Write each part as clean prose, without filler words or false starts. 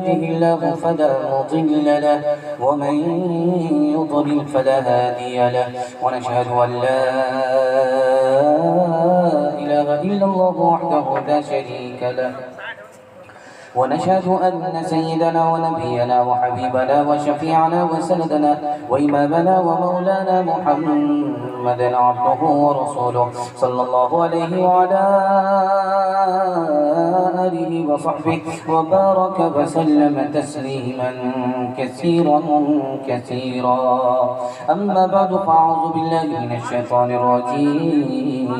يهده الله فلا مضل له ومن يضلل فلا هادي له ونشهد أن لا إله إلا الله وحده لا شريك له ونشهد أن سيدنا ونبينا وحبيبنا وشفيعنا وسندنا وإمامنا ومولانا محمدا عبده ورسوله صلى الله عليه وعلى آله وصحبه وبارك وسلم تسليما كثيرا كثيرا. أما بعد فأعوذ بالله من الشيطان الرجيم.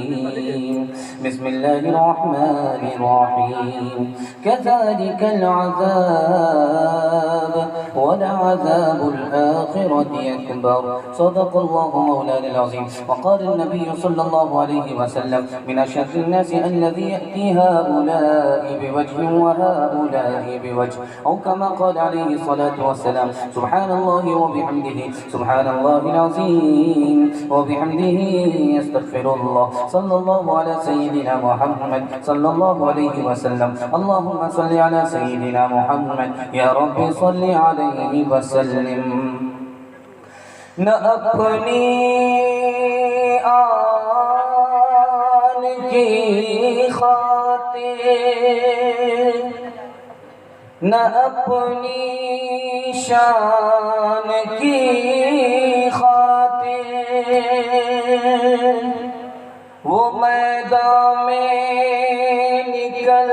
بسم الله الرحمن الرحيم. كذلك العذاب ولعذاب الآخرة أكبر. صدق الله مولانا العظيم. وقال النبي صلى الله عليه وسلم من أشد الناس الذي يأتي هؤلاء بوجه وهؤلاء بوجه، أو كما قال عليه الصلاة والسلام. سبحان الله وبحمده سبحان الله العظيم وبحمده يستغفر الله. صلى الله على سيدنا محمد صلى الله عليه وسلم. اللهم صل على سيدنا محمد يا رب صل عليه وسلم. نہ اپنی آن کی خاطر نہ اپنی شان کی خاطر وہ میدان میں نکل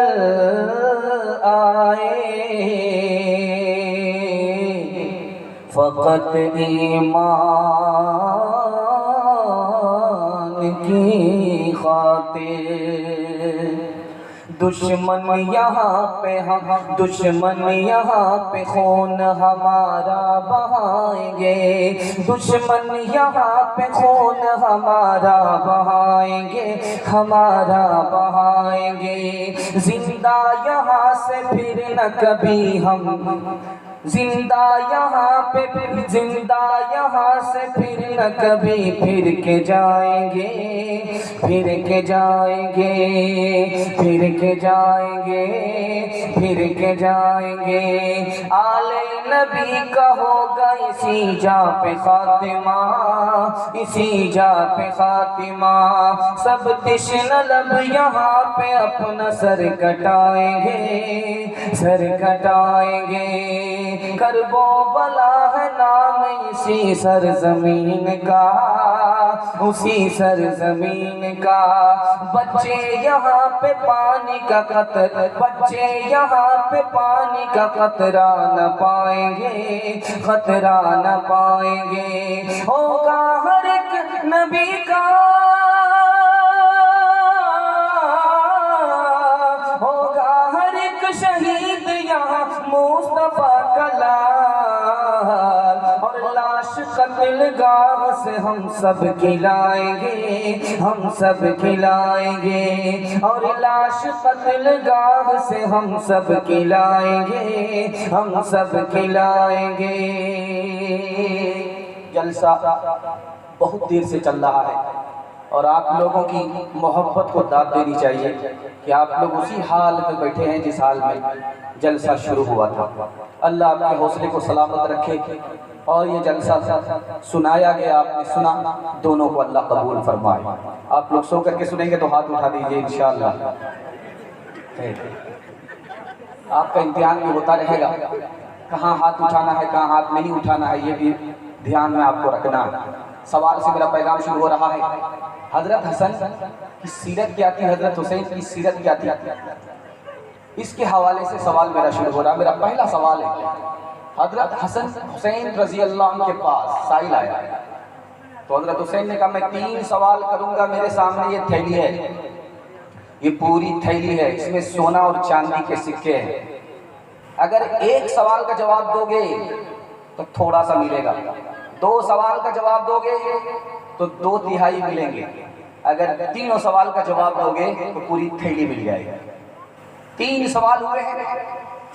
آئے، فقط ایمان کی خاطر. دشمن یہاں پہ دشمن یہاں پہ خون ہمارا بہائیں گے، دشمن یہاں پہ خون ہمارا بہائیں گے، ہمارا بہائیں گے. زندہ یہاں سے پھر نہ کبھی ہم زندہ یہاں سے پھر نہ کبھی پھر کے جائیں گے، پھر کے جائیں گے، پھر کے جائیں گے، پھر کے جائیں گے. آل نبی کا ہوگا اسی جا پہ خاتمہ، اسی جا پہ خاتمہ. سب تشنہ لب یہاں پہ اپنا سر کٹائیں گے، سر کٹائیں گے. کرب و بلا ہے نام اسی سرزمین کا، اسی سرزمین کا. بچے یہاں پہ پانی کا قطرہ، بچے یہاں پہ پانی کا قطرہ نہ پائیں گے، قطرہ نہ پائیں گے. ہوگا ہر ایک نبی کا، ہوگا ہر ایک شہید یہاں مصطفیٰ کا لال، اور لاش قتل گاہ سے ہم سب کھلائیں گے، ہم سب کھلائیں گے. اور لاش قتل گاہ سے ہم سب کھلائیں گے، ہم سب کھلائیں گے. جلسہ بہت دیر سے چل رہا ہے اور آپ لوگوں کی محبت کو داد دینی چاہیے کہ آپ لوگ اسی حال میں بیٹھے ہیں جس حال میں جلسہ شروع ہوا تھا. اللہ آپ کے حوصلے کو سلامت رکھے. اور یہ جلسہ سنایا گیا، آپ نے سنا، دونوں کو اللہ قبول فرمائے. آپ لوگ سو کر کے سنیں گے تو ہاتھ اٹھا دیجئے انشاءاللہ. آپ کا امتحان بھی ہوتا رہے گا، کہاں ہاتھ اٹھانا ہے کہاں ہاتھ نہیں اٹھانا ہے، یہ بھی دھیان میں آپ کو رکھنا ہے. سوال سے میرا پیغام شروع ہو رہا ہے. حضرت حسن کی سیرت کیا تھی، حضرت حسین کی سیرت کیا تھی، اس کے حوالے سے سوال میرا شروع ہو رہا ہے. میرا پہلا سوال ہے، حضرت حسین رضی اللہ عنہ کے پاس سائل آیا تو حضرت حسین نے کہا میں 3 سوال کروں گا. میرے سامنے یہ تھیلی ہے، یہ پوری تھیلی ہے، اس میں سونا اور چاندی کے سکے ہیں. اگر 1 سوال کا جواب دو گے تو تھوڑا سا ملے گا، 2 سوال کا جواب دو گے تو 2/3 ملیں گے، اگر 3 سوال کا جواب دو گے تو پوری تھیلی مل جائے گی. 3 سوال ہوئے ہیں،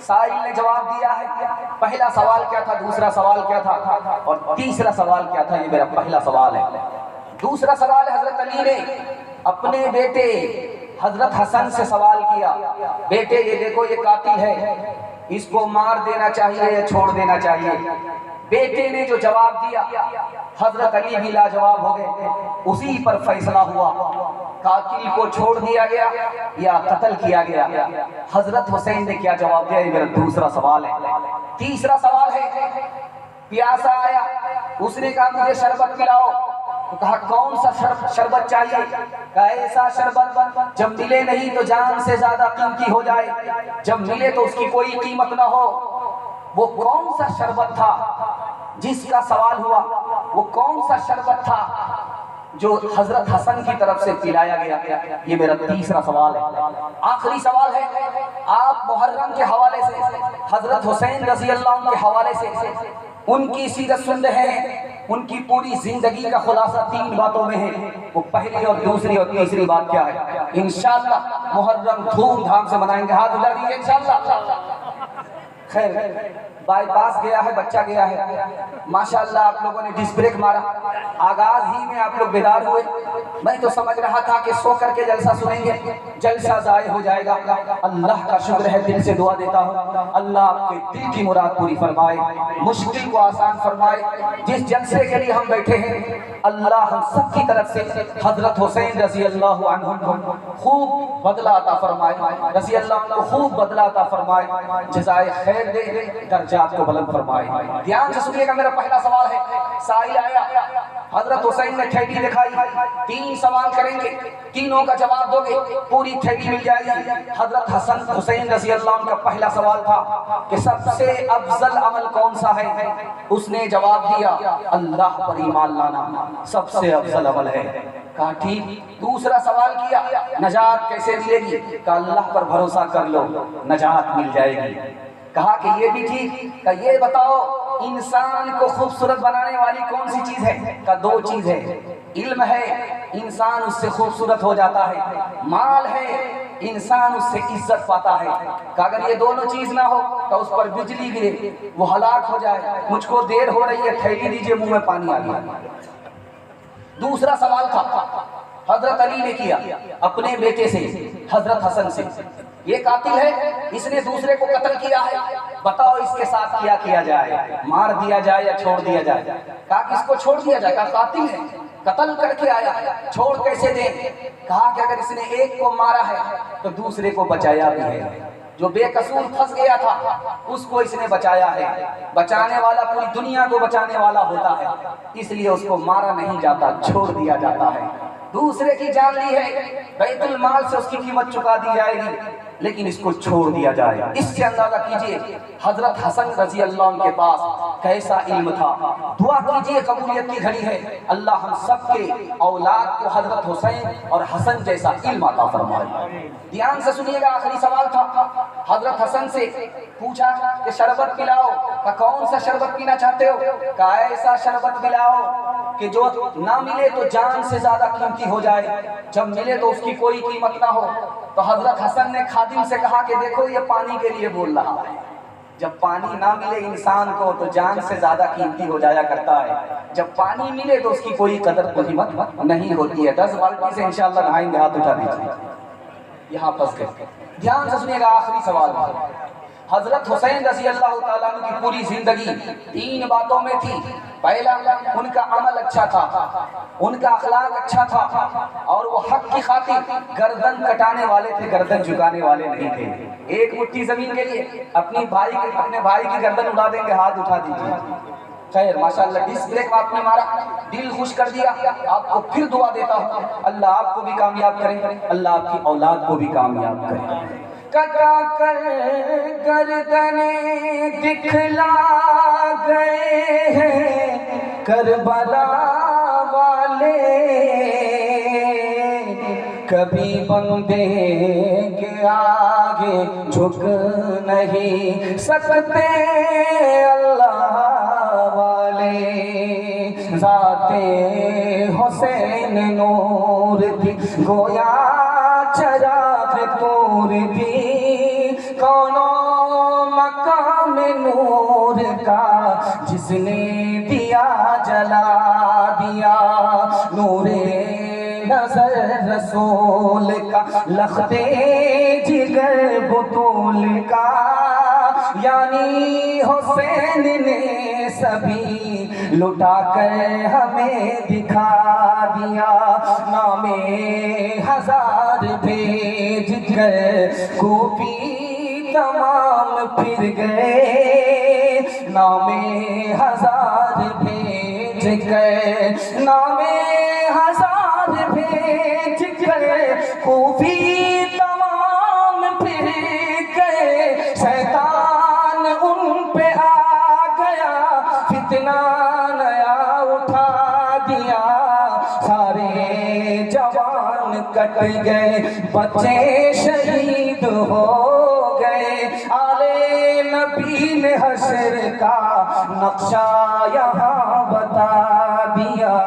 سائل نے جواب دیا ہے. پہلا سوال کیا تھا، دوسرا سوال کیا تھا اور تیسرا سوال کیا تھا، یہ میرا پہلا سوال ہے. دوسرا سوال حضرت علی نے اپنے بیٹے حضرت حسن سے سوال کیا، بیٹے یہ دیکھو یہ قاتل ہے، اس کو مار دینا چاہیے یا چھوڑ دینا چاہیے؟ بیٹے نے جو جواب دیا حضرت علی بھی لاجواب ہو گئے، اسی پر فیصلہ ہوا، قاتل کو چھوڑ دیا گیا یا قتل کیا گیا۔ حضرت حسین نے کیا جواب دیا؟ یہ میرا دوسرا سوال ہے۔ تیسرا سوال ہے، پیاسا آیا، اس نے کہا مجھے شربت پلاؤ، تو کہا کون سا شربت چاہیے؟ کہا ایسا شربت جب ملے نہیں تو جان سے زیادہ قیمتی ہو جائے، جب ملے تو اس کی کوئی قیمت نہ ہو۔ وہ کون سا شربت تھا جس کا سوال ہوا؟ وہ کون سا شربت تھا جو حضرت حسن کی طرف سے پلایا گیا؟ یہ میرا تیسرا سوال ہے۔ آخری سوال ہے، آپ محرم کے حوالے سے، حضرت حسین رضی اللہ عنہ کے حوالے سے ان کی سیرت سن رہے ہیں۔ ان کی پوری زندگی کا خلاصہ 3 باتوں میں ہے۔ وہ پہلی اور دوسری اور تیسری بات کیا ہے؟ انشاءاللہ محرم دھوم دھام سے منائیں گے، ہاتھ اٹھا دیجیے انشاءاللہ۔ خیر، بائی پاس گیا ہے، بچہ گیا ہے، ماشاءاللہ آپ لوگوں نے ڈس بریک مارا، آغاز ہی میں آپ لوگ بیدار ہوئے۔ میں تو سمجھ رہا تھا کہ سو کر کے جلسہ سنیں گے، جلسہ ضائع ہو جائے گا۔ اللہ کا شکر ہے، دل سے دعا دیتا ہوں اللہ آپ کے دل کی مراد پوری فرمائے، مشکل کو آسان فرمائے۔ جس جلسے کے لیے ہم بیٹھے ہیں اللہ ہم سب کی طرف سے حضرت حسین رضی اللہ عنہ کو خوب بدلہ عطا فرمائے، رضی اللہ عنہ کو خوب بدلہ عطا فرمائے، جزائے خیر دے، درجات کو بلند فرمائے۔ دھیان سے سنیے گا، میرا پہلا سوال ہے۔ سائل آیا، حضرت حسین نے تھیلی دکھائی، 3 سوال کریں گے، تینوں کا جواب دو گے، پوری تھیلی مل جائے گی۔ حضرت حسین رضی اللہ عنہ کا پہلا سوال تھا کہ سب سے افضل عمل کون سا ہے؟ اس نے جواب دیا اللہ پر ایمان لانا سب سے افضل عمل ہے۔ کہا ٹھیک۔ دوسرا سوال کیا نجات کیسے ملے گی؟ کہا اللہ پر بھروسہ کر لو نجات مل جائے گی۔ کہا کہ یہ بھی ٹھیک۔ کہا یہ بتاؤ انسان کو خوبصورت بنانے والی کون سی چیز ہے؟ کہا 2 چیز ہے، علم ہے انسان اس سے خوبصورت ہو جاتا ہے، مال ہے انسان اس سے عزت پاتا ہے۔ کہ اگر یہ دونوں چیز نہ ہو تو اس پر بجلی گرے وہ ہلاک ہو جائے۔ مجھ کو دیر ہو رہی ہے، تھیلی دیجئے، منہ میں پانی آ گیا۔ دوسرا سوال تھا حضرت علی نے کیا اپنے بیٹے سے، حضرت حسن سے، یہ قاتل ہے، اس نے دوسرے کو قتل کیا ہے، بتاؤ اس کے ساتھ کیا کیا جائے؟ مار دیا جائے یا چھوڑ دیا جائے؟ کہا کہ اس کو چھوڑ دیا جائے۔ کہا قاتل ہے، قتل کر کے آیا، چھوڑ کیسے دیں؟ کہا کہ اگر اس نے ایک کو مارا ہے تو دوسرے کو بچایا بھی ہے، جو بے قصور پھنس گیا تھا اس کو اس نے بچایا ہے۔ بچانے والا پوری دنیا کو بچانے والا ہوتا ہے، اس لیے اس کو مارا نہیں جاتا، چھوڑ دیا جاتا ہے۔ دوسرے کی جان لی ہے، بیت المال سے اس کی قیمت چکا دی جائے گی، لیکن اس کو چھوڑ دیا جائے۔ اس سے اندازہ کیجئے حضرت حسن رضی اللہ عنہ کے پاس کیسا علم تھا۔ دعا کیجئے، قبولیت کی گھڑی ہے، اللہ ہم سب کے اولاد کو حضرت حسین اور حسن جیسا علم عطا فرمائے۔ دھیان سے سنیے گا، آخری سوال تھا، حضرت حسن سے پوچھا کہ شربت پلاؤ، کہ کون سا شربت پینا چاہتے ہو؟ کہ ایسا شربت پلاؤ کہ جو نہ ملے تو جان سے زیادہ قیمتی ہو جائے، جب ملے تو اس کی کوئی قیمت نہ ہو۔ تو حضرت حسن نے خادم سے کہا کہ دیکھو یہ پانی کے لیے بول رہا ہے، جب پانی نہ ملے انسان کو تو جان سے زیادہ قیمتی ہو جایا کرتا ہے، جب پانی ملے تو اس کی کوئی قدر قیمت نہیں ہوتی ہے۔ 10 بالٹی سے انشاءاللہ نہائیں گے، ہاتھ اٹھا دیجیے، یہاں پھنس گئے۔ دھیان سے سنیے گا، آخری سوال ہے۔ حضرت حسین رضی اللہ تعالیٰ عنہ کی پوری زندگی 3 باتوں میں تھی۔ پہلا، ان کا عمل اچھا تھا، ان کا اخلاق اچھا تھا، اور وہ حق کی خاطر گردن کٹانے والے تھے، گردن جھکانے والے نہیں تھے۔ ایک مٹھی زمین کے لیے اپنے بھائی کی گردن اڑا دیں گے، ہاتھ اٹھا دیجیے۔ خیر ماشاءاللہ، ڈس بریک آپ نے مارا، دل خوش کر دیا۔ آپ کو پھر دعا دیتا ہوں اللہ آپ کو بھی کامیاب کرے، اللہ آپ کی اولاد کو بھی کامیاب کرے۔ کٹا کر گردنیں دکھلا گئے ہیں کربلا والے، کبھی بندے کے آگے جھک نہیں سکتے اللہ والے۔ ذات حسین نور تھی گویا چراغ طور تھی، کونوں مقام نور کا جس نے دیا جلا دیا، نور نظر رسول کا لخت جگر بطول کا یعنی حسین نے سبھی لٹا کر ہمیں دکھا دیا، نام ہزار بھیج کر کوفی تمام پھر گئے، نام ہزار بھیج کر، نام ہزار بھیج کر کوفی تمام پھر گئے، شیطان ان پہ آ گیا، فتنہ نیا اٹھا دیا، سارے جوان کٹ گئے، بچے شہید ہو گئے، آلے نبی نے حشر کا نقشہ یہاں بتا دیا۔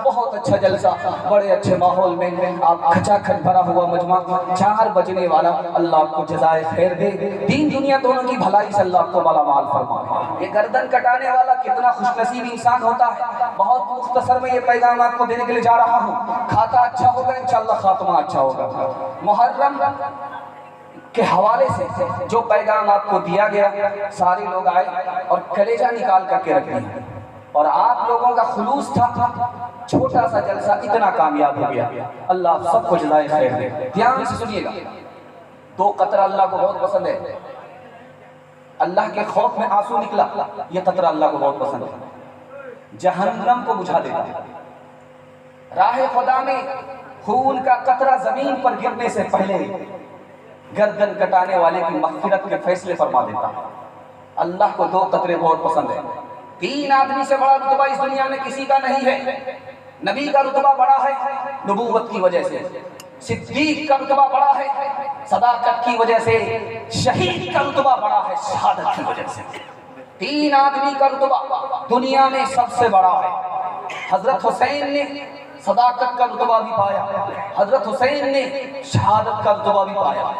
بہت اچھا جلسہ، بڑے اچھے ماحول میں آپ کھچا کھچ بھرا ہوا مجمع، 4 بجنے والا، اللہ آپ کو جزائے خیر دے، دین دنیا دونوں کی بھلائی سے اللہ آپ کو مالا مال فرمائے۔ یہ گردن کٹانے والا کتنا خوش نصیب انسان ہوتا ہے۔ بہت مختصر میں یہ پیغام آپ کو دینے کے لیے جا رہا ہوں، کھاتا اچھا ہوگا انشاءاللہ خاتمہ اچھا ہوگا۔ محرم کے حوالے سے جو پیغام آپ کو دیا گیا، سارے لوگ آئے اور کلیجہ نکال کر کے رکھ دیا، اور آپ لوگوں کا خلوص تھا، چھوٹا سا جلسہ اتنا کامیاب ہو گیا۔ اللہ آپ سب کو جزائے خیر دے۔ دھیان سے سنیے گا، 2 قطرہ اللہ کو بہت پسند ہے، اللہ کے خوف میں آنسو نکلا، یہ قطرہ اللہ کو بہت پسند ہے، جہنم کو بجھا دیتا ہے۔ راہ خدا میں خون کا قطرہ زمین پر گرنے سے پہلے گردن کٹانے والے کی مغفرت کے فیصلے فرما دیتا ہے۔ اللہ کو 2 قطرے بہت پسند ہیں۔ 3 آدمی سے بڑا رتبہ اس دنیا میں کسی کا نہیں ہے۔ نبی کا رتبہ بڑا ہے نبوت کی وجہ سے، صدیق کا رتبہ بڑا ہے صداقت کی وجہ سے، شہید کا رتبہ بڑا ہے شہادت کی وجہ سے۔ 3 آدمی کا رتبہ دنیا میں سب سے بڑا ہے۔ حضرت حسین نے صداقت کا رتبہ بھی پایا، حضرت حسین نے شہادت کا رتبہ بھی پایا۔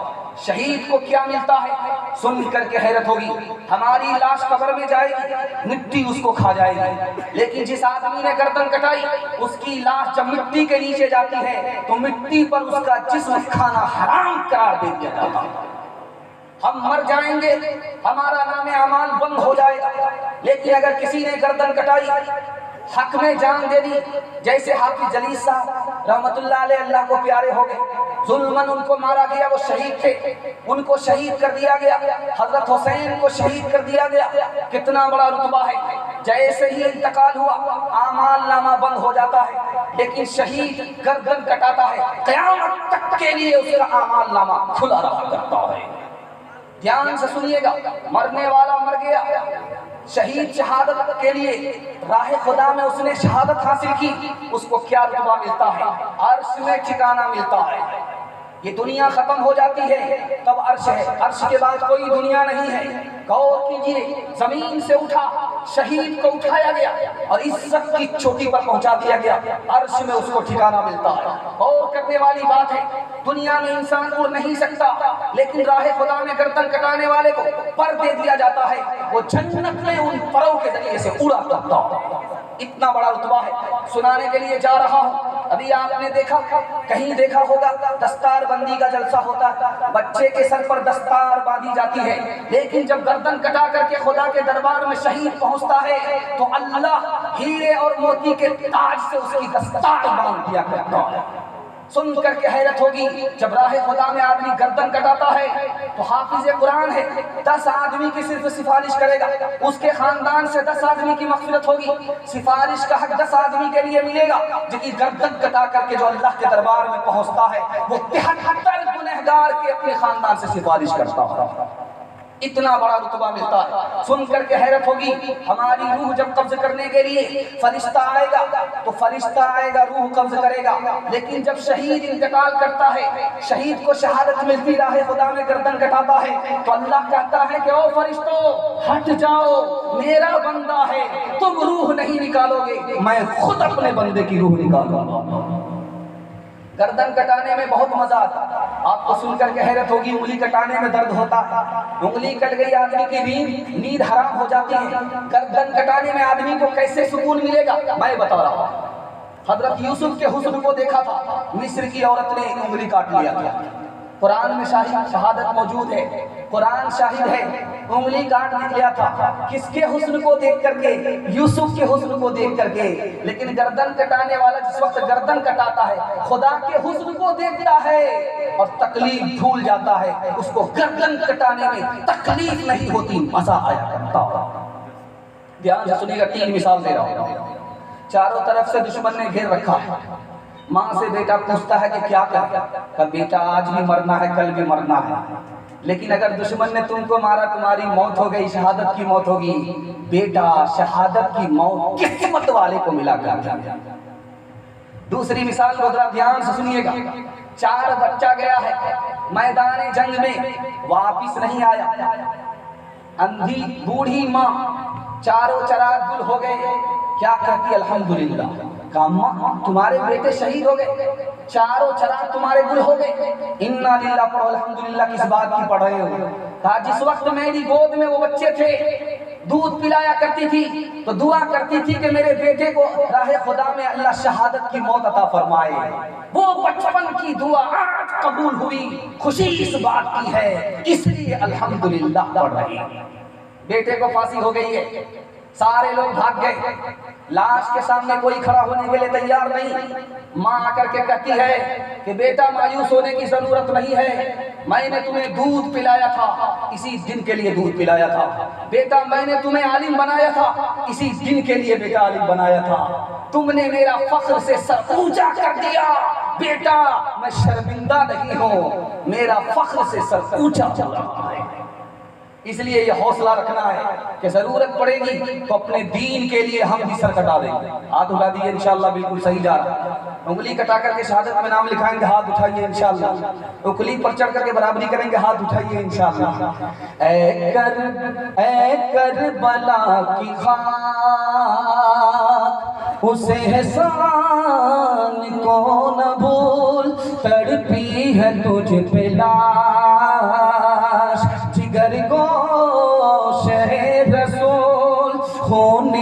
شہید کو کیا ملتا ہے سن کر کے حیرت ہوگی، ہماری لاش قبر میں جائے گی، مٹی اس کو کھا جائے گی، لیکن جس آدمی نے گردن کٹائی اس کی لاش جب مٹی کے نیچے جاتی ہے تو مٹی پر اس کا جسم کھانا حرام قرار دے دیا جاتا ہے۔ ہم مر جائیں گے، ہمارا نام اعمال بند ہو جائے گا، لیکن اگر کسی نے گردن کٹائی، حق میں جان دے دی، جیسے حافظ جلیل صاحب رحمت اللہ علیہ اللہ کو پیارے ہو گئے، ظلماً ان کو مارا گیا، وہ شہید تھے، ان کو شہید کر دیا گیا، حضرت حسین کو شہید کر دیا گیا، کتنا بڑا رتبہ ہے۔ جیسے ہی انتقال ہوا اعمال نامہ بند ہو جاتا ہے، لیکن شہید گردن کٹاتا ہے، قیامت تک کے لیے اس کا اعمال نامہ کھلا رہا کرتا ہے۔ دھیان سے سنیے گا، مرنے والا مر گیا، شہید شہادت کے لیے راہ خدا میں اس نے شہادت حاصل کی، اس کو کیا رتبہ ملتا ہے؟ عرش میں ٹھکانہ ملتا ہے۔ یہ دنیا ختم ہو جاتی ہے تب عرش ہے، عرش کے بعد کوئی دنیا نہیں ہے۔ غور کیجئے، زمین سے اٹھا شہید کو اٹھایا گیا اور عزت کی چوٹی پر پہنچا دیا گیا، عرش میں اس کو ٹھکانہ ملتا ہے۔ غور کرنے والی بات ہے، دنیا میں انسان اڑ نہیں سکتا، لیکن راہ خدا میں گردن کٹانے والے کو پر دے دیا جاتا ہے، وہ جنت میں ان پروں کے ذریعے سے اڑا کرتا ہے۔ اتنا بڑا رتبہ ہے، سنانے کے لیے جا رہا ہوں۔ ابھی آپ نے دیکھا، کہیں دیکھا ہوگا، دستار بندی کا جلسہ ہوتا ہے، بچے کے سر پر دستار باندھی جاتی ہے، لیکن جب گردن کٹا کر کے خدا کے دربار میں شہید پہنچتا ہے تو اللہ ہیرے اور موتی کے تاج سے اس کی دستار باندھ دیا کرتا ہے۔ سن کر کے حیرت ہوگی، جب راہ خدا میں آدمی گردن کٹاتا ہے تو حافظ قرآن ہے، 10 آدمی کی صرف سفارش کرے گا، اس کے خاندان سے 10 آدمی کی مغفرت ہوگی، سفارش کا حق 10 آدمی کے لیے ملے گا، جبکہ گردن کٹا کر کے جو اللہ کے دربار میں پہنچتا ہے وہ 73 گنہگار کے اپنے خاندان سے سفارش کرتا ہے۔ اتنا بڑا رتبہ ملتا ہے۔ سن کر کے حیرت ہوگی، ہماری روح جب قبض کرنے کے لیے فرشتہ آئے گا تو فرشتہ آئے گا، روح قبض کرے گا، لیکن جب شہید انتقال کرتا ہے، شہید کو شہادت ملتی، راہ خدا میں گردن کٹاتا ہے تو اللہ کہتا ہے کہ او فرشتوں ہٹ جاؤ، میرا بندہ ہے، تم روح نہیں نکالو گے، میں خود اپنے بندے کی روح نکالوں گا۔ گردن کٹانے میں بہت مزہ آتا ہے، آپ کو سن کر کے حیرت ہوگی، انگلی کٹانے میں درد ہوتا ہے، انگلی کٹ گئی آدمی کی نیند حرام ہو جاتی ہے، گردن کٹانے میں آدمی کو کیسے سکون ملے گا میں بتا رہا ہوں۔ حضرت یوسف کے حسن کو دیکھا تھا، مصر کی عورت نے انگلی کاٹ لیا تھا، قرآن میں شہادت موجود ہے، قرآن شاہد ہے، انگلی کاٹ نکلا تھا کس کے حسن کو دیکھ کر کے؟ یوسف کے حسن کو دیکھ کر کے۔ لیکن گردن کٹانے والا جس وقت گردن کٹاتا ہے خدا کے حسن کو دیکھتا ہے اور تکلیف بھول جاتا ہے، اس کو گردن کٹانے میں تکلیف نہیں ہوتی، مزہ آیا کرتا۔ دھیان سے سنیے گا، 3 مثال دے رہا ہوں۔ چاروں طرف سے دشمن نے گھیر رکھا ہے، ماں سے بیٹا پوچھتا ہے کہ کیا کرے؟ کہ بیٹا آج بھی مرنا ہے، کل بھی مرنا ہے، لیکن اگر دشمن نے تم کو مارا تمہاری موت ہو گئی، شہادت کی موت ہوگی۔ بیٹا شہادت کی موت قسمت والے کو ملا کر۔ دوسری مثال کو ذرا دھیان سے سنیے گا۔ 4 بچہ گیا ہے میدان جنگ میں، واپس نہیں آیا، اندھی بوڑھی ماں، چاروں چراغ گل ہو گئے، کیا کہتی؟ الحمدللہ۔ کہا ماں تمہارے بیٹے شہید ہو گئے، چاروں چراغ تمہارے گل ہو گئے، انا للہ پڑھو، الحمدللہ کس بات کی پڑھ رہے ہو؟ کہا جس وقت میری گود میں وہ بچے تھے، دودھ پلایا کرتی تھی تو دعا کرتی تھی کہ میرے بیٹے کو راہ خدا میں اللہ شہادت کی موت عطا فرمائے، وہ بچپن کی دعا آج قبول ہوئی، خوشی اس بات کی ہے، اس لیے الحمدللہ پڑھ رہی ہے۔ بیٹے کو پھانسی ہو گئی ہے، سارے لوگ بھاگ گئے، لاش کے سامنے کوئی کھڑا ہونے کے لیے تیار نہیں۔ ماں آ کر کے کہتی ہے کہ بیٹا مایوس ہونے کی ضرورت نہیں ہے، میں نے تمہیں دودھ پلایا تھا، اسی دن کے لیے دودھ پلایا تھا، بیٹا میں نے تمہیں عالم بنایا تھا، اسی دن کے لیے بیٹا عالم بنایا تھا، تم نے میرا فخر سے سر اونچا کر دیا، بیٹا میں شرمندہ نہیں ہوں، میرا فخر سے سر اونچا ہو رہا ہے۔ اس لیے یہ حوصلہ رکھنا ہے کہ ضرورت پڑے گی تو اپنے دین کے لیے ہم بھی سر کٹا دیں گے۔ ہاتھ اٹھا دیئے انشاءاللہ، بالکل صحیح جا رہا ہے۔ انگلی کٹا کر کے شہادت میں نام لکھائیں گے، ہاتھ اٹھائیے انشاءاللہ۔ انگلی پر چڑھ کر کے برابری کریں گے، ہاتھ اٹھائیے انشاءاللہ۔ اے کربلا کی خاک اس احسان کو نہ بھول، تڑپی ہے تجھ پہ لاش جگر گوش ہے رسول، خون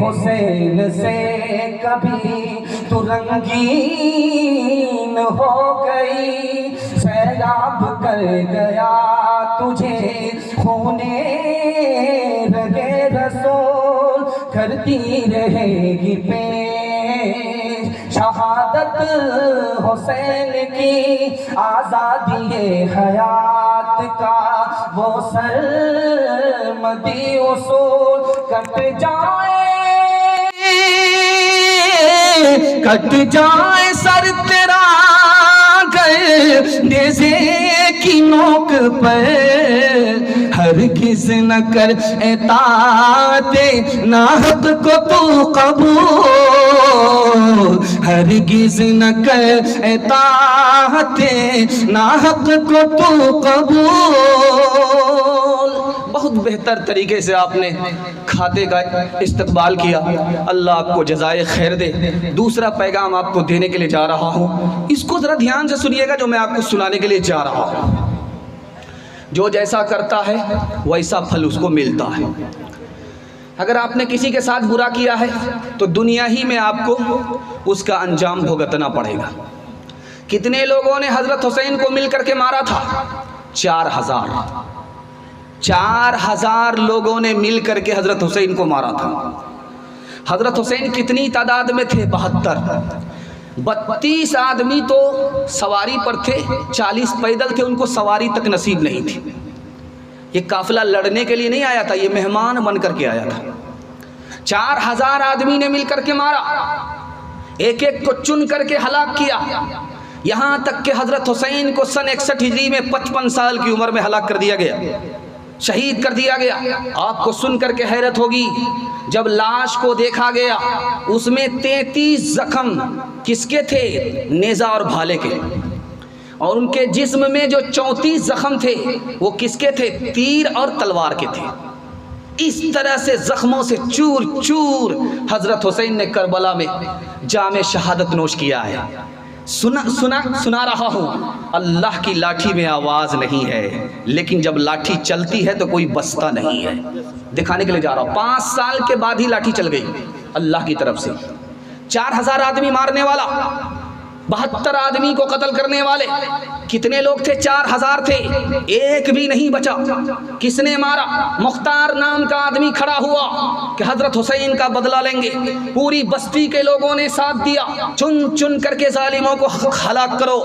حسین سے کبھی تو رنگین ہو گئی، سیلاب کر گیا تجھے خون رگے رسول، کرتی رہے گی پیش شہادت حسین کی، آزادی حیات کا وہ سرمدی اصول، کٹ جائے سر تیرا نیزے کی نوک پر، ہرگز نہ کر اطاعت ناحق کو تو قبول، ہرگز نہ کر اطاعت ناحق کو تو قبول۔ بہت بہتر طریقے سے آپ نے کھاتے کا استقبال کیا، اللہ آپ کو جزائے خیر دے۔ دوسرا پیغام آپ کو دینے کے لیے جا رہا ہوں، اس کو ذرا دھیان سے سنیے گا جو میں آپ کو سنانے کے لیے جا رہا ہوں۔ جو جیسا کرتا ہے ویسا پھل اس کو ملتا ہے۔ اگر آپ نے کسی کے ساتھ برا کیا ہے تو دنیا ہی میں آپ کو اس کا انجام بھگتنا پڑے گا۔ کتنے لوگوں نے حضرت حسین کو مل کر کے مارا تھا؟ 4000 لوگوں نے مل کر کے حضرت حسین کو مارا تھا۔ حضرت حسین کتنی تعداد میں تھے؟ 32 آدمی تو سواری پر تھے، 40 پیدل تھے، ان کو سواری تک نصیب نہیں تھی۔ یہ قافلہ لڑنے کے لیے نہیں آیا تھا، یہ مہمان بن کر کے آیا تھا۔ 4000 آدمی نے مل کر کے مارا، ایک ایک کو چن کر کے ہلاک کیا، یہاں تک کہ حضرت حسین کو سن 61 ہجری میں 55 سال کی عمر میں ہلاک کر دیا گیا، شہید کر دیا گیا۔ آپ کو سن کر کے حیرت ہوگی، جب لاش کو دیکھا گیا اس میں 33 زخم کس کے تھے؟ نیزہ اور بھالے کے، اور ان کے جسم میں جو 34 زخم تھے وہ کس کے تھے؟ تیر اور تلوار کے تھے۔ اس طرح سے زخموں سے چور چور حضرت حسین نے کربلا میں جام شہادت نوش کیا ہے۔ سنا رہا ہوں، اللہ کی لاٹھی میں آواز نہیں ہے، لیکن جب لاٹھی چلتی ہے تو کوئی بستا نہیں ہے۔ دکھانے کے لیے جا رہا ہوں، 5 سال کے بعد ہی لاٹھی چل گئی اللہ کی طرف سے۔ 4000 آدمی مارنے والا 72 آدمی کو قتل کرنے والے کتنے لوگ تھے؟ 4000 تھے، ایک بھی نہیں بچا۔ کس نے مارا؟ مختار نام کا آدمی کھڑا ہوا کہ حضرت حسین کا بدلہ لیں گے۔ پوری بستی کے لوگوں نے ساتھ دیا، چن چن کر کے ظالموں کو ہلاک کرو۔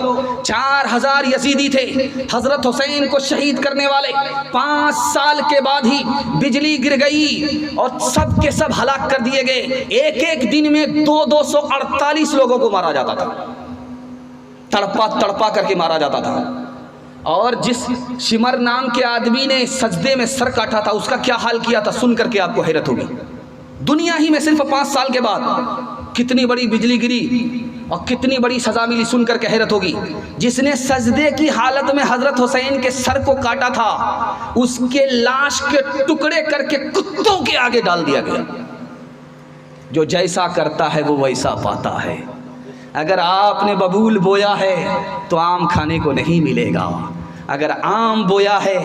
4000 یزیدی تھے حضرت حسین کو شہید کرنے والے۔ 5 سال کے بعد ہی بجلی گر گئی اور سب کے سب ہلاک کر دیے گئے۔ ایک ایک دن میں 248 لوگوں کو مارا جاتا تھا، تڑپا تڑپا کر کے مارا جاتا تھا۔ اور جس شمر نام کے آدمی نے سجدے میں سر کاٹا تھا، اس کا کیا حال کیا تھا سن کر کے آپ کو حیرت ہوگی۔ دنیا ہی میں صرف 5 سال کے بعد کتنی بڑی بجلی گری اور کتنی بڑی سزا ملی، سن کر کے حیرت ہوگی۔ جس نے سجدے کی حالت میں حضرت حسین کے سر کو کاٹا تھا، اس کے لاش کے ٹکڑے کر کے کتوں کے آگے ڈال دیا گیا۔ جو جیسا کرتا ہے وہ ویسا پاتا ہے۔ اگر آپ نے ببول بویا ہے تو آم کھانے کو نہیں ملے گا، اگر آم بویا ہے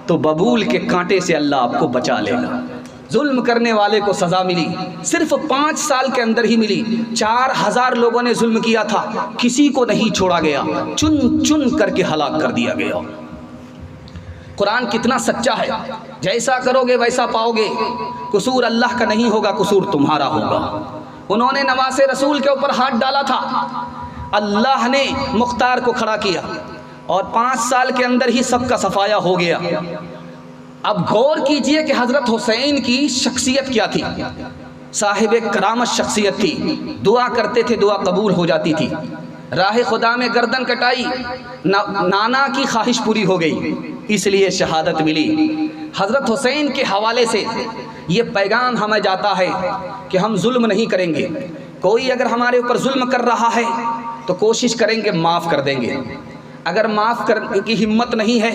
تو ببول کے کانٹے سے اللہ آپ کو بچا لے گا۔ ظلم کرنے والے کو سزا ملی، صرف 5 سال کے اندر ہی ملی۔ 4000 لوگوں نے ظلم کیا تھا، کسی کو نہیں چھوڑا گیا، چن چن کر کے ہلاک کر دیا گیا۔ قرآن کتنا سچا ہے، جیسا کرو گے ویسا پاؤ گے۔ قصور اللہ کا نہیں ہوگا، قصور تمہارا ہوگا۔ انہوں نے نواسے رسول کے اوپر ہاتھ ڈالا تھا، اللہ نے مختار کو کھڑا کیا اور 5 سال کے اندر ہی سب کا صفایا ہو گیا۔ اب غور کیجئے کہ حضرت حسین کی شخصیت کیا تھی۔ صاحب کرامت شخصیت تھی، دعا کرتے تھے دعا قبول ہو جاتی تھی۔ راہ خدا میں گردن کٹائی، نانا کی خواہش پوری ہو گئی، اس لیے شہادت ملی۔ حضرت حسین کے حوالے سے یہ پیغام ہمیں جاتا ہے کہ ہم ظلم نہیں کریں گے۔ کوئی اگر ہمارے اوپر ظلم کر رہا ہے تو کوشش کریں گے معاف کر دیں گے۔ اگر معاف کرنے کی ہمت نہیں ہے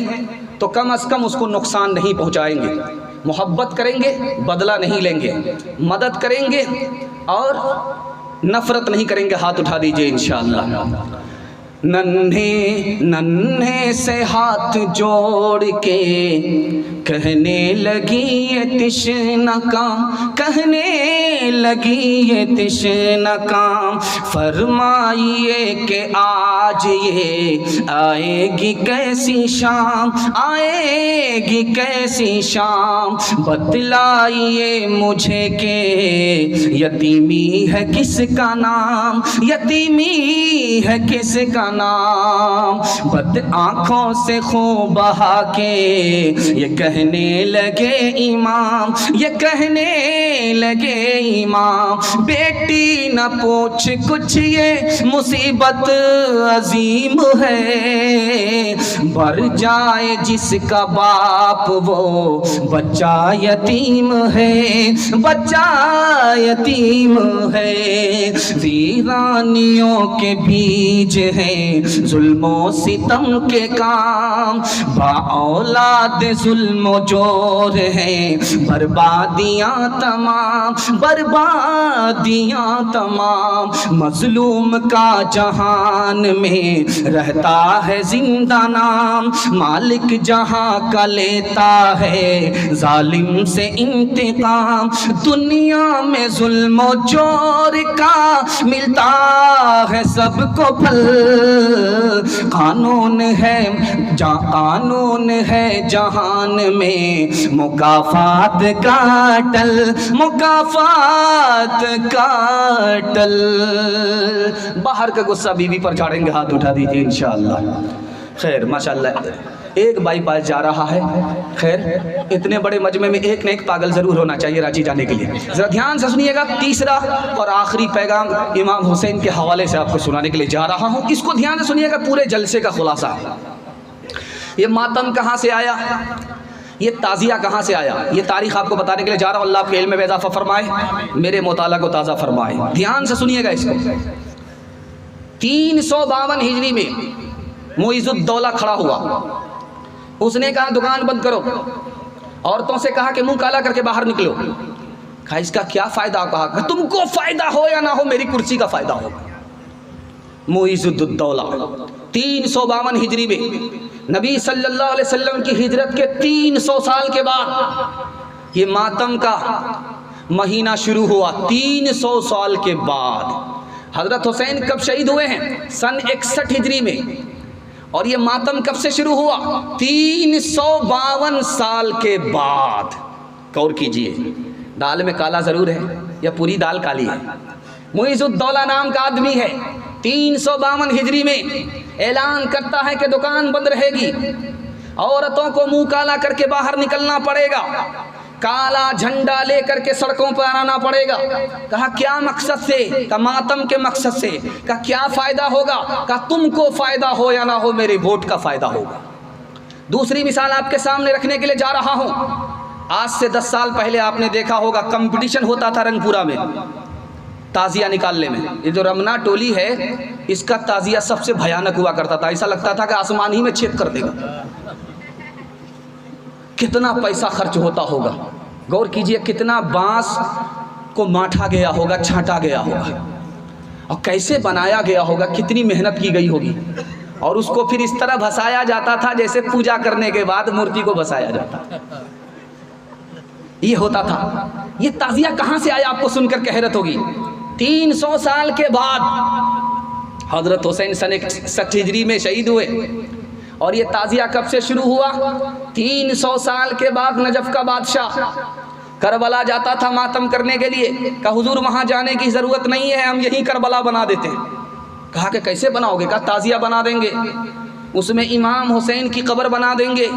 تو کم از کم اس کو نقصان نہیں پہنچائیں گے۔ محبت کریں گے، بدلہ نہیں لیں گے، مدد کریں گے اور نفرت نہیں کریں گے۔ ہاتھ اٹھا دیجئے انشاءاللہ۔ ننھے ننھے سے ہاتھ جوڑ کے کہنے لگی یہ تشنہ کام، کہنے لگی یہ تشنہ کام، فرمائیے کہ آج یہ آئے گی کیسی شام، آئے گی کیسی شام، بتلائیے مجھے کہ یتیمی ہے کس کا نام، یتیمی ہے کس کا نام، بد آنکھوں سے خون بہا کے یہ کہنے لگے امام، یہ کہنے لگے امام، بیٹی نہ پوچھ کچھ یہ مصیبت عظیم ہے، مر جائے جس کا باپ وہ بچہ یتیم ہے، بچہ یتیم ہے، ویرانیوں کے بیج ہے ظلم و ستم کے کام، با اولاد ظلم و جور ہیں بربادیاں تمام، بربادیاں تمام، مظلوم کا جہان میں رہتا ہے زندہ نام، مالک جہاں کا لیتا ہے ظالم سے انتقام، دنیا میں ظلم و جور کا ملتا ہے سب کو پھل، قانون ہے قانون ہے جہان میں مکافات کا ٹل، مکافات کا ٹل۔ باہر کا غصہ بیوی پر جھاڑیں گے، ہاتھ اٹھا دیجئے انشاءاللہ۔ خیر ماشاءاللہ ایک بائی پاس جا رہا ہے، خیر اتنے بڑے مجمع میں ایک نہ ایک پاگل ضرور ہونا چاہیے راضی جانے کے لیے۔ ذرا دھیان سے سنیے گا، تیسرا اور آخری پیغام امام حسین کے حوالے سے آپ کو سنانے کے لیے جا رہا ہوں، اس کو دھیان سے سنیے گا، پورے جلسے کا خلاصہ۔ یہ ماتم کہاں سے آیا، یہ تعزیہ کہاں سے آیا، یہ تاریخ آپ کو بتانے کے لیے جا رہا ہوں۔ اللہ آپ کے علم میں اضافہ فرمائے، میرے مطالعہ کو تازہ فرمائے۔ دھیان سے سنیے گا اس کو۔ 352 ہجری میں معیز الدولہ کھڑا ہوا، اس نے کہا دکان بند کرو، عورتوں سے کہا کہ منہ کالا کر کے باہر نکلو۔ کہا اس کا کیا فائدہ، کہا کہ تم کو فائدہ ہو یا نہ ہو میری کرسی کا فائدہ ہوگا۔ معیز الدولہ 352 ہجری میں نبی صلی اللہ علیہ وسلم کی ہجرت کے 300 سال کے بعد یہ ماتم کا مہینہ شروع ہوا۔ 300 سال کے بعد حضرت حسین کب شہید ہوئے ہیں؟ سن 61 ہجری میں. اور یہ ماتم کب سے شروع ہوا؟ 352 سال کے بعد. غور کیجئے، دال میں کالا ضرور ہے یا پوری دال کالی ہے؟ معیز الدولہ نام کا آدمی ہے، 352 ہجری میں اعلان کرتا ہے کہ دکان بند رہے گی، عورتوں کو منہ کالا کر کے باہر نکلنا پڑے گا، کالا جھنڈا لے کر کے سڑکوں پر آنا پڑے گا. کہا کیا مقصد سے؟ کہا ماتم کے مقصد سے. کہا کیا فائدہ ہوگا؟ کہا تم کو فائدہ ہو یا نہ ہو میرے ووٹ کا فائدہ ہوگا. دوسری مثال آپ کے سامنے رکھنے کے لیے جا رہا ہوں. آج سے 10 سال پہلے آپ نے دیکھا ہوگا کمپٹیشن ہوتا تھا رنگ پورا میں تعزیہ نکالنے میں. یہ جو رمنا ٹولی ہے اس کا تعزیہ سب سے بھیانک ہوا کرتا تھا، ایسا لگتا تھا کہ آسمان ہی میں چھید کر دے گا. کتنا پیسہ خرچ ہوتا ہوگا. غور کیجئے کتنا بانس کو ماٹھا گیا ہوگا، چھانٹا گیا ہوگا، اور کیسے بنایا گیا ہوگا، کتنی محنت کی گئی ہوگی. اور اس کو پھر اس طرح بھسایا جاتا تھا جیسے پوجا کرنے کے بعد مورتی کو بھسایا جاتا. یہ ہوتا تھا. یہ تعزیہ کہاں سے آیا آپ کو سن کر حیرت ہوگی. 300 سال کے بعد حضرت حسین سن 61 ہجری میں شہید ہوئے. اور یہ تعزیہ کب سے شروع ہوا؟ 300 سال کے بعد نجف کا بادشاہ کربلا جاتا تھا ماتم کرنے کے لیے. کہا حضور وہاں جانے کی ضرورت نہیں ہے، ہم یہیں کربلا بنا دیتے ہیں. کہا کہ کیسے بناؤ گے؟ کہا تعزیہ بنا دیں گے، اس میں امام حسین کی قبر بنا دیں گے،